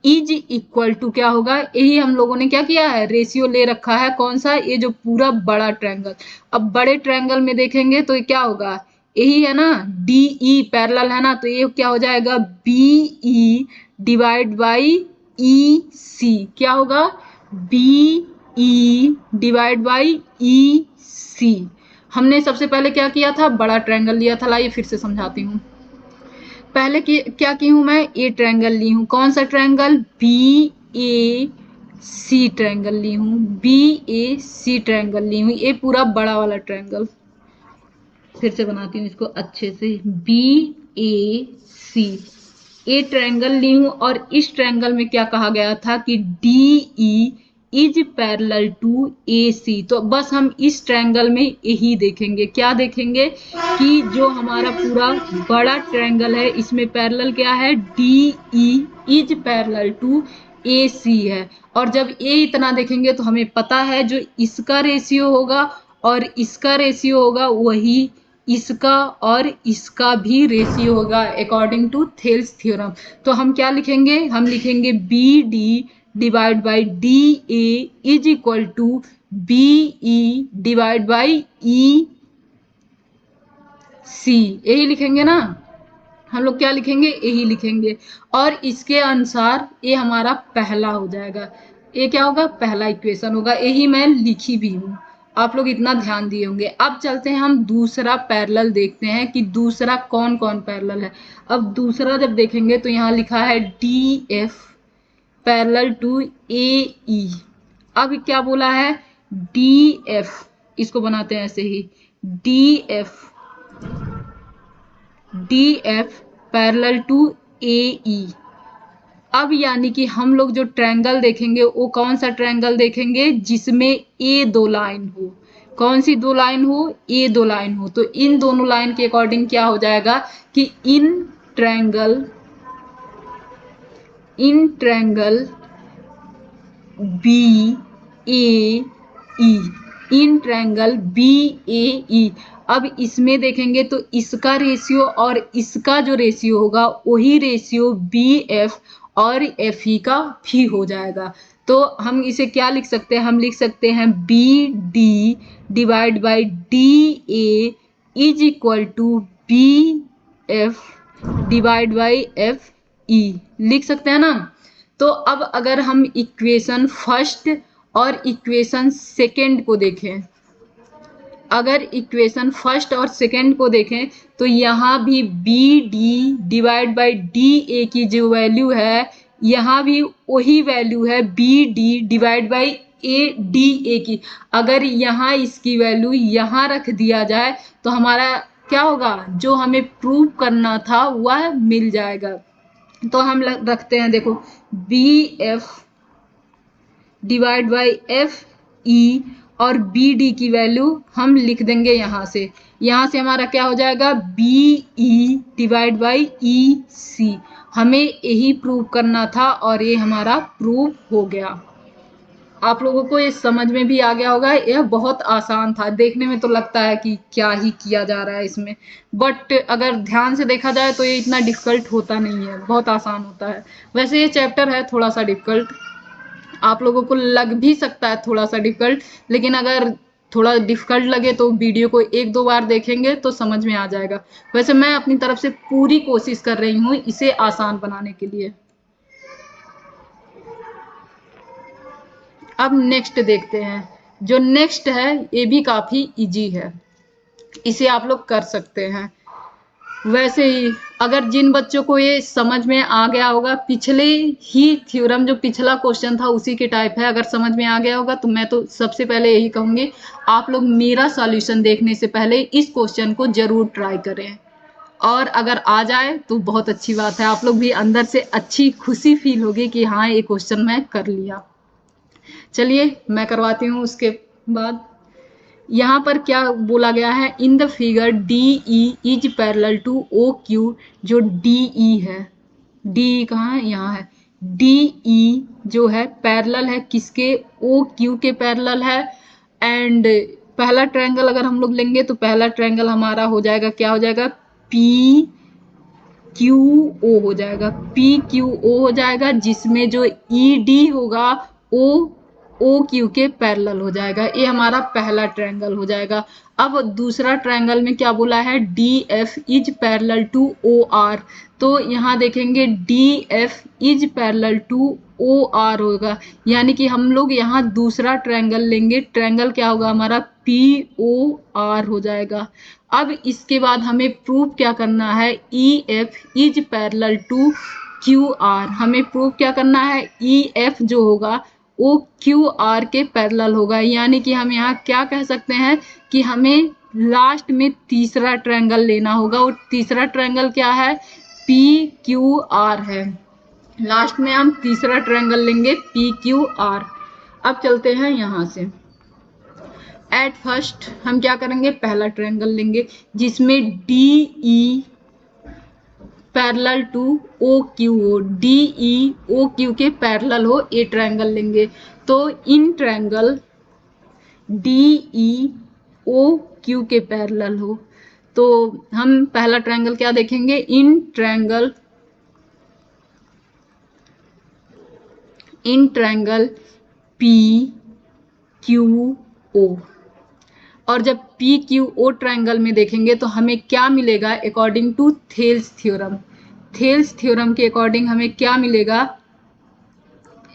is equal to क्या होगा? यही हम लोगों ने क्या किया है? रेशियो ले रखा है। कौन सा? ये जो पूरा बड़ा ट्रायंगल। अब बड़े ट्रायंगल में देखेंगे तो ये क्या होगा? यही है ना, DE पैरेलल है ना, तो ये क्या हो जाएगा? BE divide by EC। क्या होगा? BE divide by EC। हमने सबसे पहले क्या किया था? बड़ा ट्रायंगल लिया था। लाइए फिर से समझाती हूँ। पहले क्या की हूँ मैं? ए ट्रायंगल ली हूँ। कौन सा ट्रायंगल? BAC ट्रायंगल ली हूँ। BAC ट्रायंगल ली हूँ, ये पूरा बड़ा वाला ट्रायंगल। फिर से बनाती हूँ इसको अच्छे से। BAC ए ट्रायंगल ली हूँ और इस ट्रायंगल में क्या कहा गया था कि DE is parallel to AC। तो बस हम इस ट्रायंगल में यही देखेंगे, क्या देखेंगे कि जो हमारा पूरा बड़ा ट्रायंगल है इसमें पैरेलल क्या है, DE is parallel to AC है। और जब ये इतना देखेंगे तो हमें पता है जो इसका रेशियो होगा और इसका रेशियो होगा वही इसका और इसका भी रेशियो होगा अकॉर्डिंग टू थेल्स थ्योरम। तो हम क्या लिखेंगे, हम लिखेंगे BD divide by DA is equal to BE divide by EC। यही लिखेंगे ना, हम लोग क्या लिखेंगे, यही लिखेंगे। और इसके अनुसार ये हमारा पहला हो जाएगा, ये क्या होगा, पहला इक्वेशन होगा। यही मैं लिखी भी हूँ, आप लोग इतना ध्यान दिए होंगे। अब चलते हैं हम दूसरा पैरेलल देखते हैं कि दूसरा कौन कौन पैरेलल है। अब दूसरा जब देखेंगे तो यहाँ लिखा है DF पैरेलल टू AE। अब क्या बोला है, DF, इसको बनाते हैं ऐसे ही, DF पैरेलल टू AE। अब यानी कि हम लोग जो ट्रायंगल देखेंगे वो कौन सा ट्रायंगल देखेंगे, जिसमें A दो लाइन हो। कौन सी दो लाइन हो, A दो लाइन हो। तो इन दोनों लाइन के अकॉर्डिंग क्या हो जाएगा कि in triangle BAE, in triangle BAE। अब इसमें देखेंगे तो इसका रेशियो और इसका जो रेशियो होगा वही रेशियो BF और FE का भी हो जाएगा। तो हम इसे क्या लिख सकते हैं, हम लिख सकते हैं BD divide by DA is equal to BF divide by FE, लिख सकते हैं ना। तो अब अगर हम इक्वेशन फर्स्ट और इक्वेशन सेकंड को देखें, अगर इक्वेशन फर्स्ट और सेकंड को देखें तो यहाँ भी BD डिवाइड बाई DA की जो वैल्यू है यहाँ भी वही वैल्यू है BD डिवाइड बाई DA की। अगर यहाँ इसकी वैल्यू यहाँ रख दिया जाए तो हमारा क्या होगा, जो हमें प्रूव करना था वह मिल जाएगा। तो हम रखते हैं, देखो BF डिवाइड बाई FE और BD की वैल्यू हम लिख देंगे यहाँ से हमारा क्या हो जाएगा BE डिवाइड बाई EC। हमें यही प्रूव करना था और ये हमारा प्रूव हो गया। आप लोगों को ये समझ में भी आ गया होगा, यह बहुत आसान था। देखने में तो लगता है कि क्या ही किया जा रहा है इसमें, बट अगर ध्यान से देखा जाए तो ये इतना डिफिकल्ट होता नहीं है, बहुत आसान होता है। वैसे ये चैप्टर है थोड़ा सा डिफिकल्ट, आप लोगों को लग भी सकता है थोड़ा सा डिफिकल्ट, लेकिन अगर थोड़ा डिफिकल्ट लगे तो वीडियो को एक दो बार देखेंगे तो समझ में आ जाएगा। वैसे मैं अपनी तरफ से पूरी कोशिश कर रही हूँ इसे आसान बनाने के लिए। अब नेक्स्ट देखते हैं, जो नेक्स्ट है ये भी काफी इजी है, इसे आप लोग कर सकते हैं। वैसे ही अगर जिन बच्चों को ये समझ में आ गया होगा, पिछले ही थ्योरम जो पिछला क्वेश्चन था उसी के टाइप है, अगर समझ में आ गया होगा तो मैं तो सबसे पहले यही कहूँगी आप लोग मेरा सॉल्यूशन देखने से पहले इस क्वेश्चन को जरूर ट्राई करें, और अगर आ जाए तो बहुत अच्छी बात है, आप लोग भी अंदर से अच्छी खुशी फील होगी कि हाँ ये क्वेश्चन मैं कर लिया। चलिए मैं करवाती हूँ। उसके बाद यहाँ पर क्या बोला गया है, in the figure DE is parallel to OQ। जो DE है, DE कहाँ है, यहाँ है। DE जो है पैरेलल है किसके, OQ के पैरेलल है। एंड पहला ट्रायंगल अगर हम लोग लेंगे तो पहला ट्रायंगल हमारा हो जाएगा, क्या हो जाएगा, PQO हो जाएगा, PQO हो जाएगा, जिसमें जो ED होगा वो OQ के पैरेलल हो जाएगा। ये हमारा पहला ट्रायंगल हो जाएगा। अब दूसरा ट्रायंगल में क्या बोला है, DF is parallel to OR। तो यहाँ देखेंगे DF is parallel to OR होगा, यानी कि हम लोग यहाँ दूसरा ट्रायंगल लेंगे, ट्रायंगल क्या होगा हमारा, POR हो जाएगा। अब इसके बाद हमें प्रूव क्या करना है, EF is parallel to QR। हमें प्रूव क्या करना है, EF जो होगा वो QR के पैरेलल होगा, यानी कि हम यहाँ क्या कह सकते हैं कि हमें लास्ट में तीसरा ट्रायंगल लेना होगा, और तीसरा ट्रायंगल क्या है, PQR है। लास्ट में हम तीसरा ट्रायंगल लेंगे PQR। अब चलते हैं यहां से। एट फर्स्ट हम क्या करेंगे, पहला ट्रायंगल लेंगे जिसमें D E parallel to O Q हो, डी ई ओ क्यू के पैरेलल हो, ए ट्रायंगल लेंगे। तो in triangle D E O Q के पैरेलल हो, तो हम पहला ट्रायंगल क्या देखेंगे, in triangle P Q O. और जब पी क्यू ओ ट्रायंगल में देखेंगे तो हमें क्या मिलेगा, according to Thales theorem. Thales theorem के अकॉर्डिंग हमें क्या मिलेगा,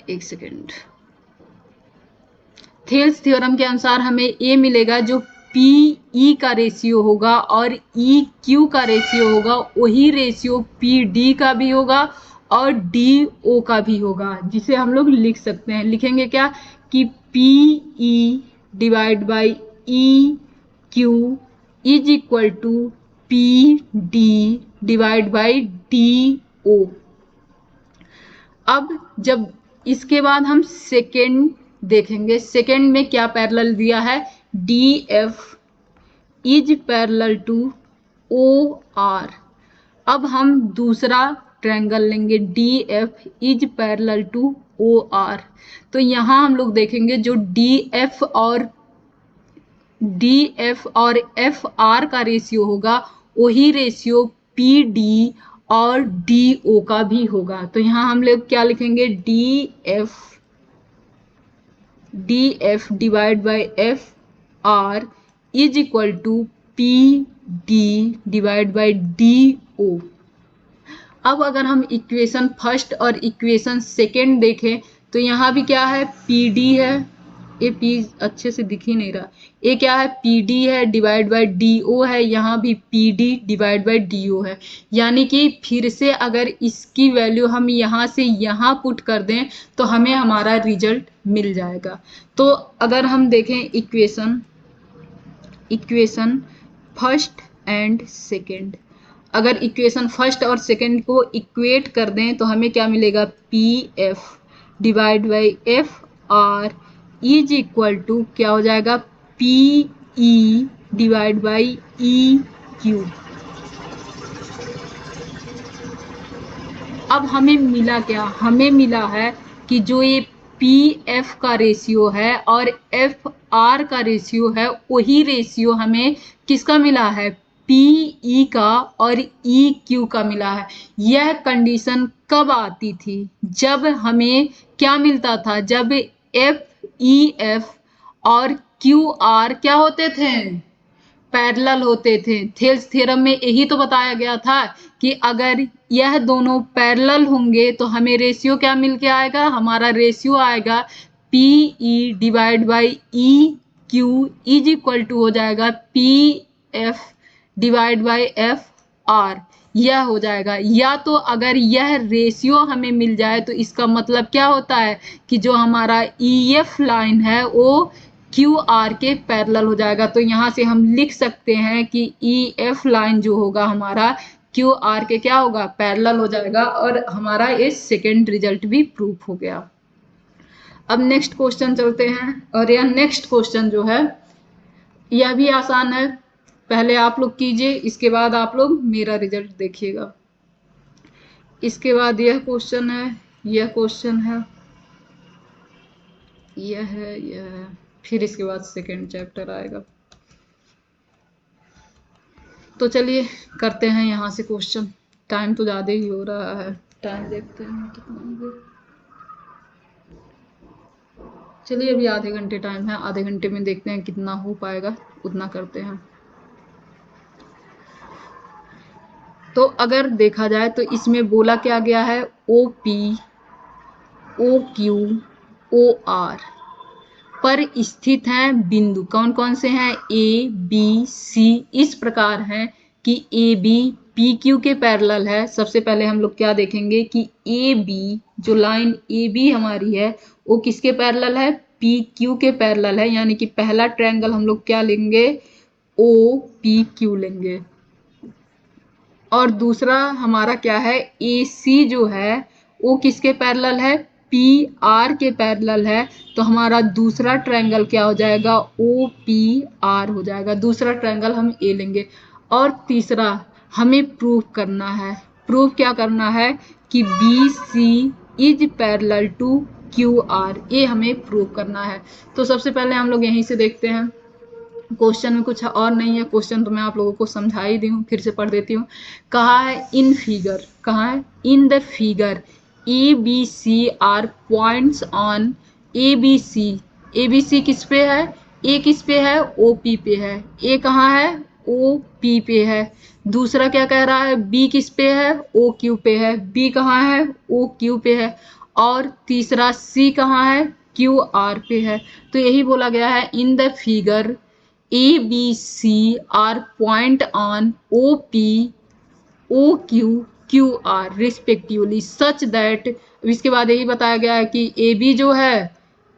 एक सेकेंड, थेल्स थ्योरम के अनुसार हमें ए मिलेगा, जो पी ई का रेशियो होगा और ई क्यू का रेशियो होगा, वही रेशियो पी डी का भी होगा और डी ओ का भी होगा, जिसे हम लोग लिख सकते हैं, लिखेंगे क्या कि P E divide by E Q is equal to P D divide by D O. अब जब इसके बाद हम सेकेंड देखेंगे, सेकेंड में क्या पैरेलल दिया है, D F is parallel to O R. अब हम दूसरा ट्रायंगल लेंगे, D F is parallel to O R. तो यहां हम लोग देखेंगे जो डी एफ और एफ आर का रेशियो होगा, वही रेशियो पी डी और डी ओ का भी होगा। तो यहां हम लोग क्या लिखेंगे, D F divide by F R is equal to P D divide by D O. अब अगर हम इक्वेशन फर्स्ट और इक्वेशन सेकेंड देखें तो यहाँ भी क्या है, पी डी है, ये पी अच्छे से दिख ही नहीं रहा, ये क्या है, पी डी है डिवाइड बाई डी ओ है, यहाँ भी P D divide by D O है। यानी कि फिर से अगर इसकी वैल्यू हम यहाँ से यहाँ पुट कर दें तो हमें हमारा रिजल्ट मिल जाएगा। तो अगर हम देखें इक्वेशन फर्स्ट एंड सेकेंड, अगर इक्वेशन फर्स्ट और सेकेंड को इक्वेट कर दें तो हमें क्या मिलेगा, P F divide by F R is equal to क्या हो जाएगा, P E divide by E Q. अब हमें मिला क्या, हमें मिला है कि जो ये पी एफ का रेशियो है और एफ आर का रेशियो है, वही रेशियो हमें किसका मिला है, पी ई का और ई क्यू का मिला है। यह कंडीशन कब आती थी, जब हमें क्या मिलता था, जब एफ ई एफ और क्यू आर क्या होते थे, पैरेलल होते थे। थेल्स थ्योरम में यही तो बताया गया था कि अगर यह दोनों पैरेलल होंगे तो हमें रेशियो क्या मिल के आएगा, हमारा रेशियो आएगा P E divide by E Q is equal to हो जाएगा P F divide by F R, यह हो जाएगा। या तो अगर यह रेशियो हमें मिल जाए तो इसका मतलब क्या होता है कि जो हमारा ई एफ लाइन है वो क्यू आर के पैरेलल हो जाएगा। तो यहाँ से हम लिख सकते हैं कि ई एफ लाइन जो होगा हमारा क्यू आर के क्या होगा, पैरेलल हो जाएगा, और हमारा ये सेकेंड रिजल्ट भी प्रूफ हो गया। अब नेक्स्ट क्वेश्चन चलते हैं, और यह नेक्स्ट क्वेश्चन जो है यह भी आसान है, पहले आप लोग कीजिए, इसके बाद आप लोग मेरा रिजल्ट देखिएगा। इसके बाद यह क्वेश्चन है, यह क्वेश्चन है, यह है, फिर इसके बाद सेकेंड चैप्टर आएगा। तो चलिए करते हैं यहाँ से क्वेश्चन, टाइम तो ज़्यादा ही हो रहा है, टाइम देखते हैं कितना। चलिए अभी आधे घंटे टाइम है, आधे घंटे में देखते हैं कितना हो पाएगा, उतना करते हैं। तो अगर देखा जाए तो इसमें बोला क्या गया है, O P O Q O R पर स्थित हैं बिंदु, कौन कौन से हैं, ए बी सी, इस प्रकार हैं कि ए बी पी क्यू के पैरेलल है। सबसे पहले हम लोग क्या देखेंगे कि ए बी, जो लाइन ए बी हमारी है वो किसके पैरेलल है, पी क्यू के पैरेलल है। यानी कि पहला ट्रायंगल हम लोग क्या लेंगे, ओ पी क्यू लेंगे। और दूसरा हमारा क्या है, ए सी जो है वो किसके पैरेलल है, पी आर के पैरेलल है तो हमारा दूसरा ट्रायंगल क्या हो जाएगा, ओ पी आर हो जाएगा। दूसरा ट्रायंगल हम ए लेंगे। और तीसरा हमें प्रूव करना है, प्रूव क्या करना है कि B C is parallel to Q R, ये हमें प्रूव करना है। तो सबसे पहले हम लोग यहीं से देखते हैं। क्वेश्चन में कुछ और नहीं है, क्वेश्चन तो मैं आप लोगों को समझा ही दी हूँ, फिर से पढ़ देती हूँ। कहा है इन फिगर, कहा है in the figure A B C are points on A B C. A B C किस पे है, ए किस पे है, ओ पी पे है। ए कहाँ है, ओ पी पे है। दूसरा क्या कह रहा है, बी किस पे है, ओ क्यू पे है। बी कहाँ है, ओ क्यू पे है। और तीसरा सी कहाँ है, क्यू आर पे है। तो यही बोला गया है in the figure A B C are point on O P O Q Q R respectively such that. इसके बाद यही बताया गया है कि ए बी जो है,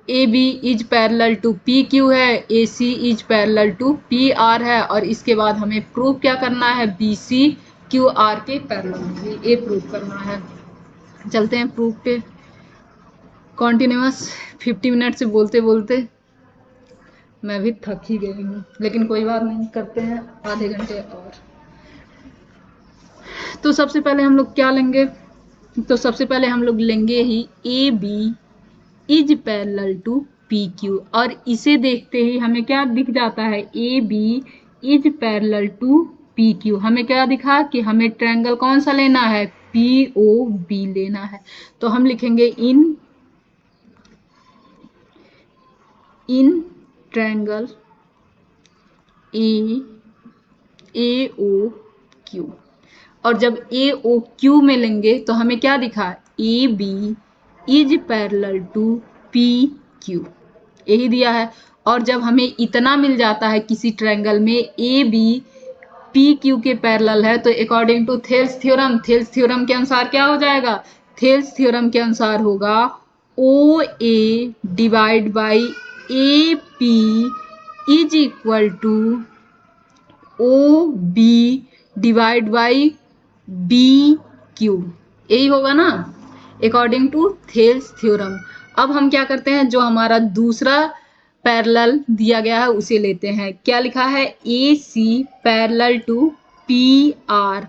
A B is parallel to P Q है, A C is parallel to P R है। और इसके बाद हमें प्रूव क्या करना है, बी सी क्यू आर के पैरेलल, ये प्रूव करना है। चलते हैं प्रूफ पे। कॉन्टिन्यूअस 50 मिनट से बोलते बोलते मैं भी थक ही गई हूँ, लेकिन कोई बात नहीं, करते हैं आधे घंटे और। तो सबसे पहले हम लोग क्या लेंगे, तो सबसे पहले हम लोग लेंगे ही A B is parallel to P Q. और इसे देखते ही हमें क्या दिख जाता है, A B is parallel to P Q. हमें क्या दिखा कि हमें ट्रायंगल कौन सा लेना है, पी ओ बी लेना है। तो हम लिखेंगे in triangle A O Q. और जब ए ओ क्यू में लेंगे तो हमें क्या दिखा, A B is parallel to P Q, यही दिया है। और जब हमें इतना मिल जाता है किसी ट्रायंगल में ए बी पी क्यू के पैरेलल है, तो according to Thales theorem, Thales theorem के अनुसार क्या हो जाएगा, थेल्स थ्योरम के अनुसार होगा O A divide by A P is equal to O B divide by B Q, यही होगा ना अकॉर्डिंग टू थेल्स थ्योरम। अब हम क्या करते हैं, जो हमारा दूसरा पैरेलल दिया गया है उसे लेते हैं। क्या लिखा है, A C parallel to P R.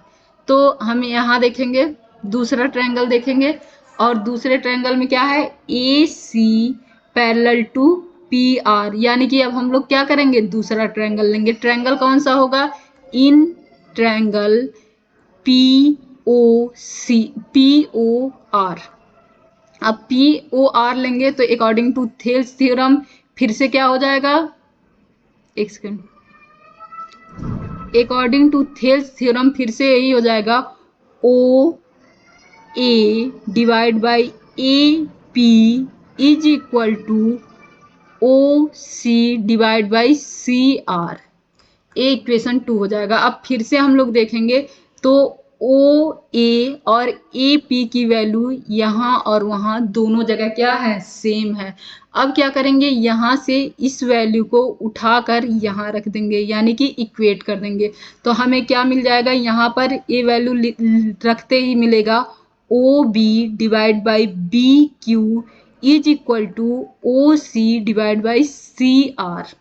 तो हम यहाँ देखेंगे, दूसरा ट्रायंगल देखेंगे, और दूसरे ट्रायंगल में क्या है, A C parallel to P R. यानी कि अब हम लोग क्या करेंगे, दूसरा ट्रायंगल लेंगे। ट्रायंगल कौन सा होगा, in triangle P O C, P O R. अब पी ओ आर लेंगे तो अकॉर्डिंग टू थेल्स थ्योरम फिर से क्या हो जाएगा, एक second, according to Thales theorem फिर से यही हो जाएगा, O A divide by A P is equal to O C divide by C R. ए इक्वेशन 2 हो जाएगा। अब फिर से हम लोग देखेंगे तो ओ ए और ए पी की वैल्यू यहाँ और वहाँ दोनों जगह क्या है, सेम है। अब क्या करेंगे, यहाँ से इस वैल्यू को उठाकर यहाँ रख देंगे, यानी कि इक्वेट कर देंगे। तो हमें क्या मिल जाएगा, यहाँ पर ये वैल्यू रखते ही मिलेगा O B divide by B Q is equal to O C divide by C R.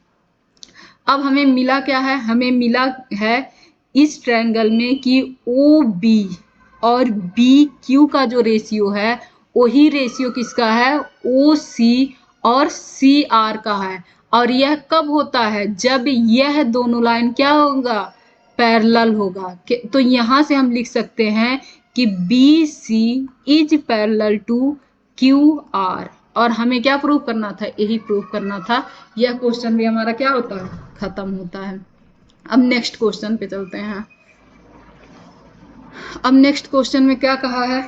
अब हमें मिला क्या है, हमें मिला है इस ट्रायंगल में कि ओ बी और बी क्यू का जो रेशियो है वही रेशियो किसका है, ओ सी और सी आर का है। और यह कब होता है, जब यह दोनों लाइन क्या होगा, पैरेलल होगा। तो यहाँ से हम लिख सकते हैं कि B C is parallel to Q R. और हमें क्या प्रूव करना था, यही प्रूव करना था। यह क्वेश्चन भी हमारा क्या होता है, खत्म होता है। अब नेक्स्ट क्वेश्चन पे चलते हैं। अब नेक्स्ट क्वेश्चन में क्या कहा है,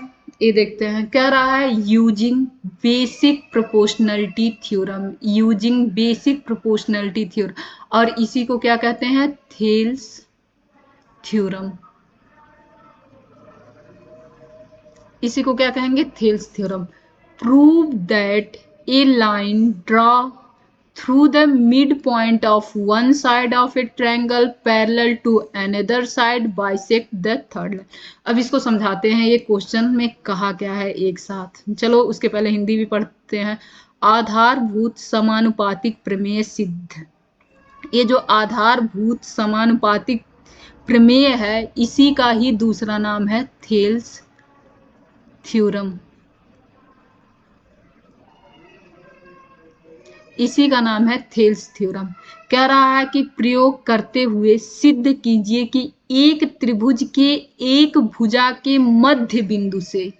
ये देखते हैं। कह रहा है using basic proportionality theorem, using basic proportionality theorem, और इसी को क्या कहते हैं, थेल्स थ्योरम। इसी को क्या कहेंगे, Thales theorem. Prove that A line draw through the midpoint of one side of a triangle parallel to another side bisect the third line। अब इसको समझाते हैं ये क्वेश्चन में कहा क्या है एक साथ। चलो उसके पहले हिंदी भी पढ़ते हैं। आधारभूत समानुपातिक प्रमेय सिद्ध। ये जो आधारभूत समानुपातिक प्रमेय है इसी का ही दूसरा नाम है थेल्स थ्योरम। इसी का नाम है थेल्स थ्योरम। कह रहा है कि प्रयोग करते हुए सिद्ध कीजिए कि एक त्रिभुज के एक भुजा के मध्य बिंदु से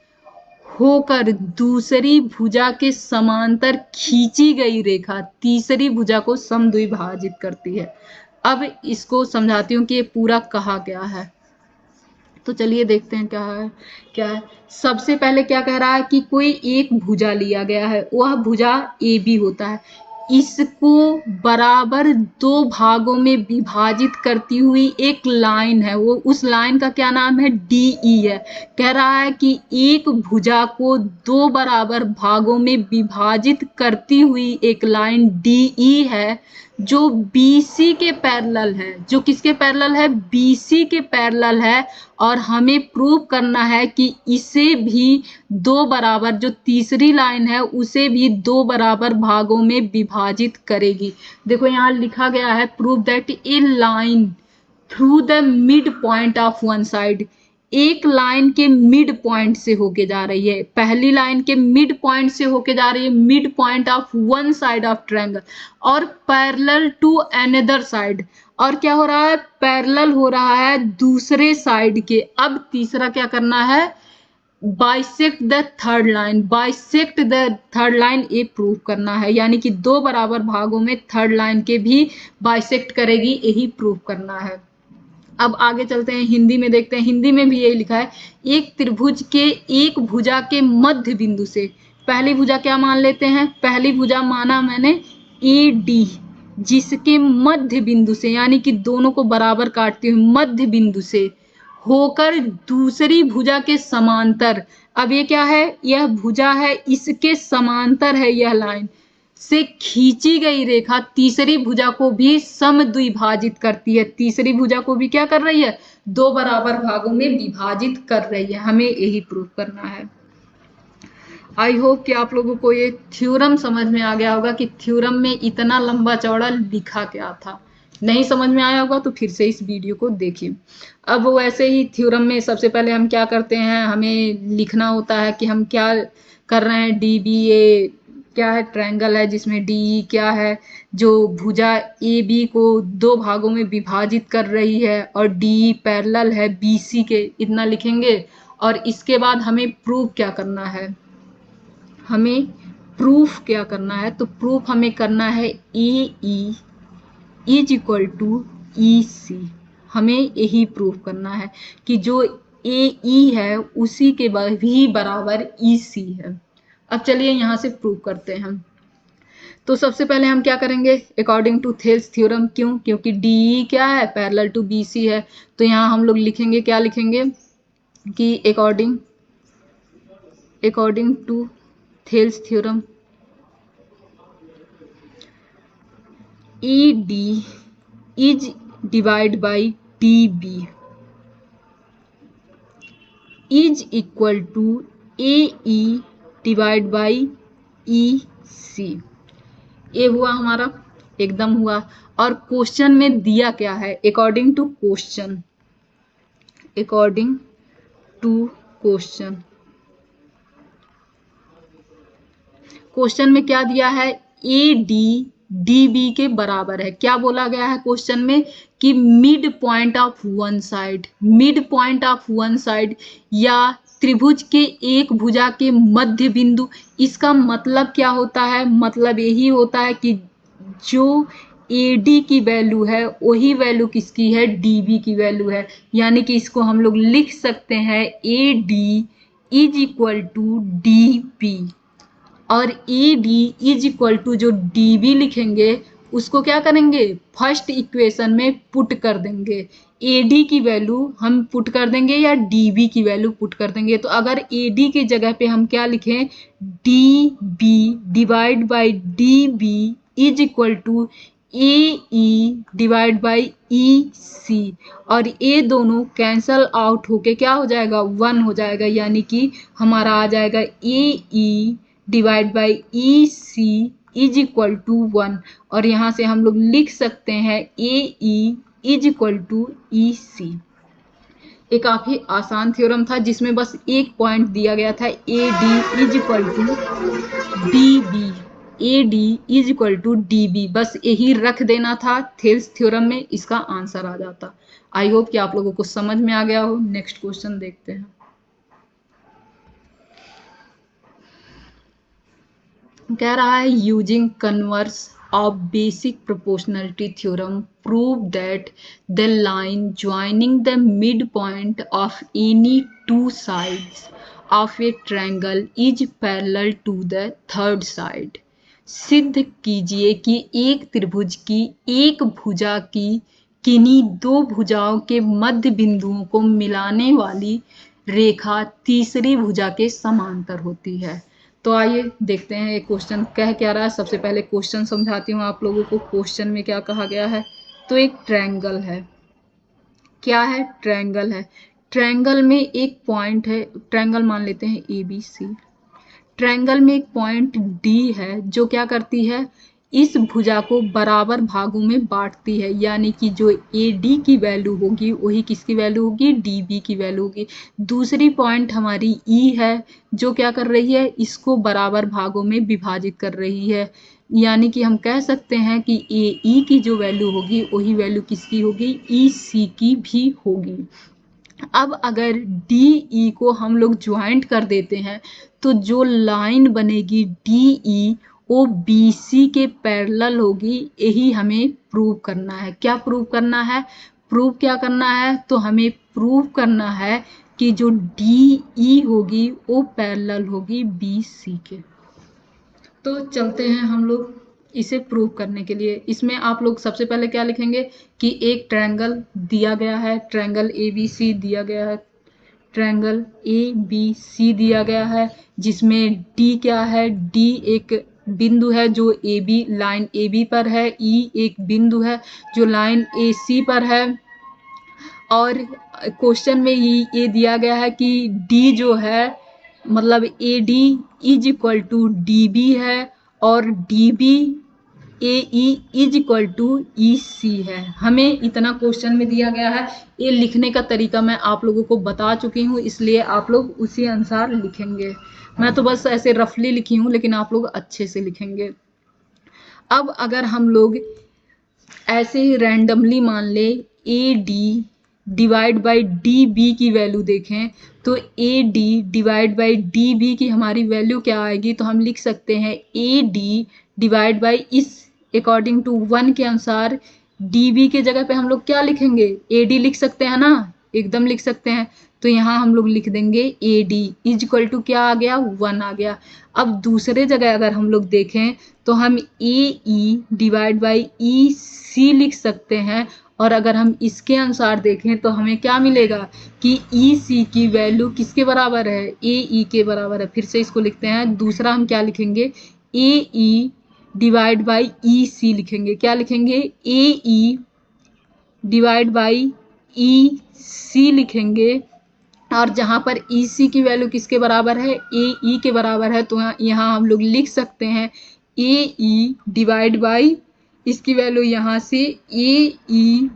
होकर दूसरी भुजा के समांतर खींची गई रेखा तीसरी भुजा को समद्विभाजित करती है। अब इसको समझाती हूँ कि ये पूरा कहा क्या है। तो चलिए देखते हैं क्या है। सबसे पहले क्या कह रहा है कि कोई एक भुजा लिया गया है, वह भुजा ए बी होता है। इसको बराबर दो भागों में विभाजित करती हुई एक लाइन है, वो उस लाइन का क्या नाम है, डी ई है। कह रहा है कि एक भुजा को दो बराबर भागों में विभाजित करती हुई एक लाइन डी ई है जो बीसी के पैरेलल है। जो किसके पैरेलल है, बीसी के पैरेलल है। और हमें प्रूव करना है कि इसे भी दो बराबर, जो तीसरी लाइन है उसे भी दो बराबर भागों में विभाजित करेगी। देखो यहाँ लिखा गया है prove that A line through the mid point of one side, एक लाइन के मिड पॉइंट से होके जा रही है, पहली लाइन के मिड पॉइंट से होके जा रही है, mid point of one side of triangle, और पैरेलल टू अनदर साइड, और क्या हो रहा है, पैरेलल हो रहा है दूसरे साइड के। अब तीसरा क्या करना है, bisect the third line, bisect the third line ये प्रूव करना है, यानी कि दो बराबर भागों में थर्ड लाइन के भी बाइसेक्ट करेगी, यही प्रूव करना है। अब आगे चलते हैं, हिंदी में देखते हैं। हिंदी में भी यही लिखा है, एक त्रिभुज के एक भुजा के मध्य बिंदु से, पहली भुजा क्या मान लेते हैं, पहली भुजा माना मैंने ए डी, जिसके मध्य बिंदु से, यानी कि दोनों को बराबर काटते हुए मध्य बिंदु से होकर दूसरी भुजा के समांतर। अब ये क्या है, यह भुजा है, इसके समांतर है यह लाइन, से खींची गई रेखा तीसरी भुजा को भी समद्विभाजित करती है। तीसरी भुजा को भी क्या कर रही है, दो बराबर भागों में विभाजित कर रही है। हमें यही प्रूव करना है। आई होप कि आप लोगों को ये थ्योरम समझ में आ गया होगा कि थ्योरम में इतना लंबा चौड़ा लिखा क्या था। नहीं समझ में आया होगा तो फिर से इस वीडियो को देखिए। अब वैसे ही थ्योरम में सबसे पहले हम क्या करते हैं, हमें लिखना होता है कि हम क्या कर रहे हैं। डी बी ए क्या है, ट्रायंगल है जिसमें डी ई क्या है, जो भुजा ए बी को दो भागों में विभाजित कर रही है, और डी ई पैरेलल है बी सी के, इतना लिखेंगे। और इसके बाद हमें प्रूफ क्या करना है, हमें प्रूफ क्या करना है, तो प्रूफ हमें करना है ए E is equal to E सी। हमें यही प्रूफ करना है कि जो ए ई है उसी के भी बराबर ई सी है। अब चलिए यहाँ से प्रूव करते हैं। तो सबसे पहले हम क्या करेंगे, अकॉर्डिंग टू थेल्स थ्योरम, क्यों, क्योंकि डी क्या है, पैरेलल टू बी सी है। तो यहाँ हम लोग लिखेंगे, क्या लिखेंगे कि according to Thales theorem E D is divide by D B is equal to A E divide by E C. ये हुआ हमारा, एकदम हुआ। और क्वेश्चन में दिया क्या है, according to question, according to question, question में क्या दिया है, ए डी डी बी के बराबर है। क्या बोला गया है क्वेश्चन में कि mid point of one side, mid point of one side या त्रिभुज के एक भुजा के मध्य बिंदु। इसका मतलब क्या होता है, मतलब यही होता है कि जो ए डी की वैल्यू है वही वैल्यू किसकी है, डी बी की वैल्यू है। यानी कि इसको हम लोग लिख सकते हैं A D is equal to D B, और A D is equal to जो डी बी लिखेंगे उसको क्या करेंगे, फर्स्ट इक्वेशन में पुट कर देंगे। ए डी की वैल्यू हम पुट कर देंगे या डी बी की वैल्यू पुट कर देंगे। तो अगर ए डी की जगह पे हम क्या लिखें, D B divide by D B is equal to A E divide by E C, और ये दोनों कैंसल आउट होके क्या हो जाएगा, 1 हो जाएगा, यानी कि हमारा आ जाएगा A E divide by E C is equal to 1, और यहाँ से हम लोग लिख सकते हैं A E is equal to E C. ये काफी आसान थ्योरम था जिसमें बस एक पॉइंट दिया गया था, A D is equal to D B, A D is equal to D B, बस यही रख देना था, थेल्स थ्योरम में इसका आंसर आ जाता। आई होप कि आप लोगों को समझ में आ गया हो। नेक्स्ट क्वेश्चन देखते हैं। कह रहा है using converse of basic proportionality theorem prove that the line joining the midpoint of any two sides of a triangle is parallel to the third side। सिद्ध कीजिए कि एक त्रिभुज की एक भुजा की किन्हीं दो भुजाओं के मध्य बिंदुओं को मिलाने वाली रेखा तीसरी भुजा के समांतर होती है। तो आइए देखते हैं ये क्वेश्चन कह क्या रहा है। सबसे पहले क्वेश्चन समझाती हूँ आप लोगों को। क्वेश्चन में क्या कहा गया है, तो एक ट्रायंगल है। क्या है, ट्रायंगल है। ट्रायंगल में एक पॉइंट है, ट्रायंगल मान लेते हैं ए बी सी। ट्रायंगल में एक पॉइंट डी है जो क्या करती है, इस भुजा को बराबर भागों में बांटती है, यानी कि जो ए डी की वैल्यू होगी वही किसकी वैल्यू होगी, डी बी की वैल्यू होगी। दूसरी पॉइंट हमारी ई है जो क्या कर रही है, इसको बराबर भागों में विभाजित कर रही है, यानी कि हम कह सकते हैं कि ए ई की जो वैल्यू होगी वही वैल्यू किसकी होगी, ई सी की भी होगी। अब अगर डी ई को हम लोग ज्वाइंट कर देते हैं तो जो लाइन बनेगी डी ई वो बी सी के पैरेलल होगी। यही हमें प्रूव करना है। क्या प्रूव करना है, प्रूव क्या करना है, तो हमें प्रूव करना है कि जो डी ई होगी वो पैरेलल होगी बी सी के। तो चलते हैं हम लोग इसे प्रूव करने के लिए। इसमें आप लोग सबसे पहले क्या लिखेंगे कि एक ट्रायंगल दिया गया है, ट्रायंगल ए बी सी दिया गया है, ट्रायंगल ए बी सी दिया गया है, जिसमें डी क्या है, डी एक बिंदु है जो A B line A B पर है, ई एक बिंदु है जो लाइन ए सी पर है, और क्वेश्चन में ही ये दिया गया है कि डी जो है मतलब A D is equal to D B है, और D B A E is equal to E C है। हमें इतना क्वेश्चन में दिया गया है। ये लिखने का तरीका मैं आप लोगों को बता चुकी हूँ, इसलिए आप लोग उसी अनुसार लिखेंगे। मैं तो बस ऐसे रफली लिखी हूँ, लेकिन आप लोग अच्छे से लिखेंगे। अब अगर हम लोग ऐसे ही रैंडमली मान ले A D divide by D B की वैल्यू देखें, तो A D divide by D B की हमारी वैल्यू क्या आएगी, तो हम लिख सकते हैं ए डी डिवाइड बाई इस अकॉर्डिंग टू 1 के अनुसार डी बी के जगह पे हम लोग क्या लिखेंगे, ए डी लिख सकते हैं ना, एकदम लिख सकते हैं। तो यहाँ हम लोग लिख देंगे A D is equal to क्या आ गया, 1 आ गया। अब दूसरे जगह अगर हम लोग देखें तो हम ए ई डिवाइड बाई ई सी लिख सकते हैं, और अगर हम इसके अनुसार देखें तो हमें क्या मिलेगा कि ई सी की वैल्यू किसके बराबर है, ए ई के बराबर है। फिर से इसको लिखते हैं। दूसरा हम क्या लिखेंगे, ए ई डिवाइड बाई ई सी लिखेंगे। क्या लिखेंगे, ए ई डिवाइड बाई ई सी लिखेंगे, और जहाँ पर ई सी की वैल्यू किसके बराबर है, ए ई के बराबर है, तो यहाँ हम लोग लिख सकते हैं ए ई डिवाइड बाई इसकी वैल्यू यहाँ से ए ई,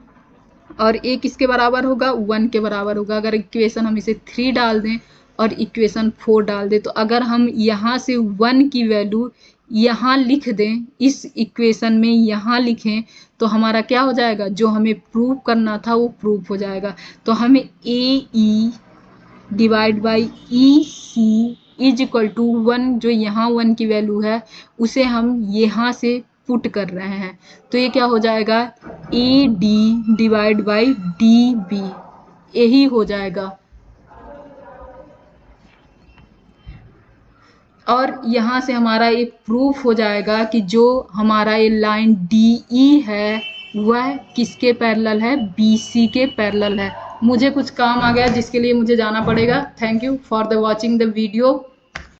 और ए किसके बराबर होगा, 1 के बराबर होगा। अगर इक्वेशन हम इसे 3 डाल दें और इक्वेशन 4 डाल दें, तो अगर हम यहाँ से 1 की वैल्यू यहाँ लिख दें, इस इक्वेशन में यहाँ लिखें, तो हमारा क्या हो जाएगा, जो हमें प्रूव करना था वो प्रूव हो जाएगा। तो हमें A E divide by E C is equal to 1, जो यहाँ 1 की वैल्यू है उसे हम यहाँ से पुट कर रहे हैं, तो ये क्या हो जाएगा, A D divide by D B, यही हो जाएगा। और यहाँ से हमारा ये प्रूफ हो जाएगा कि जो हमारा ये लाइन डी ई है वह किसके पैरेलल है, बी सी के पैरेलल है। मुझे कुछ काम आ गया जिसके लिए मुझे जाना पड़ेगा। Thank you for the watching the video.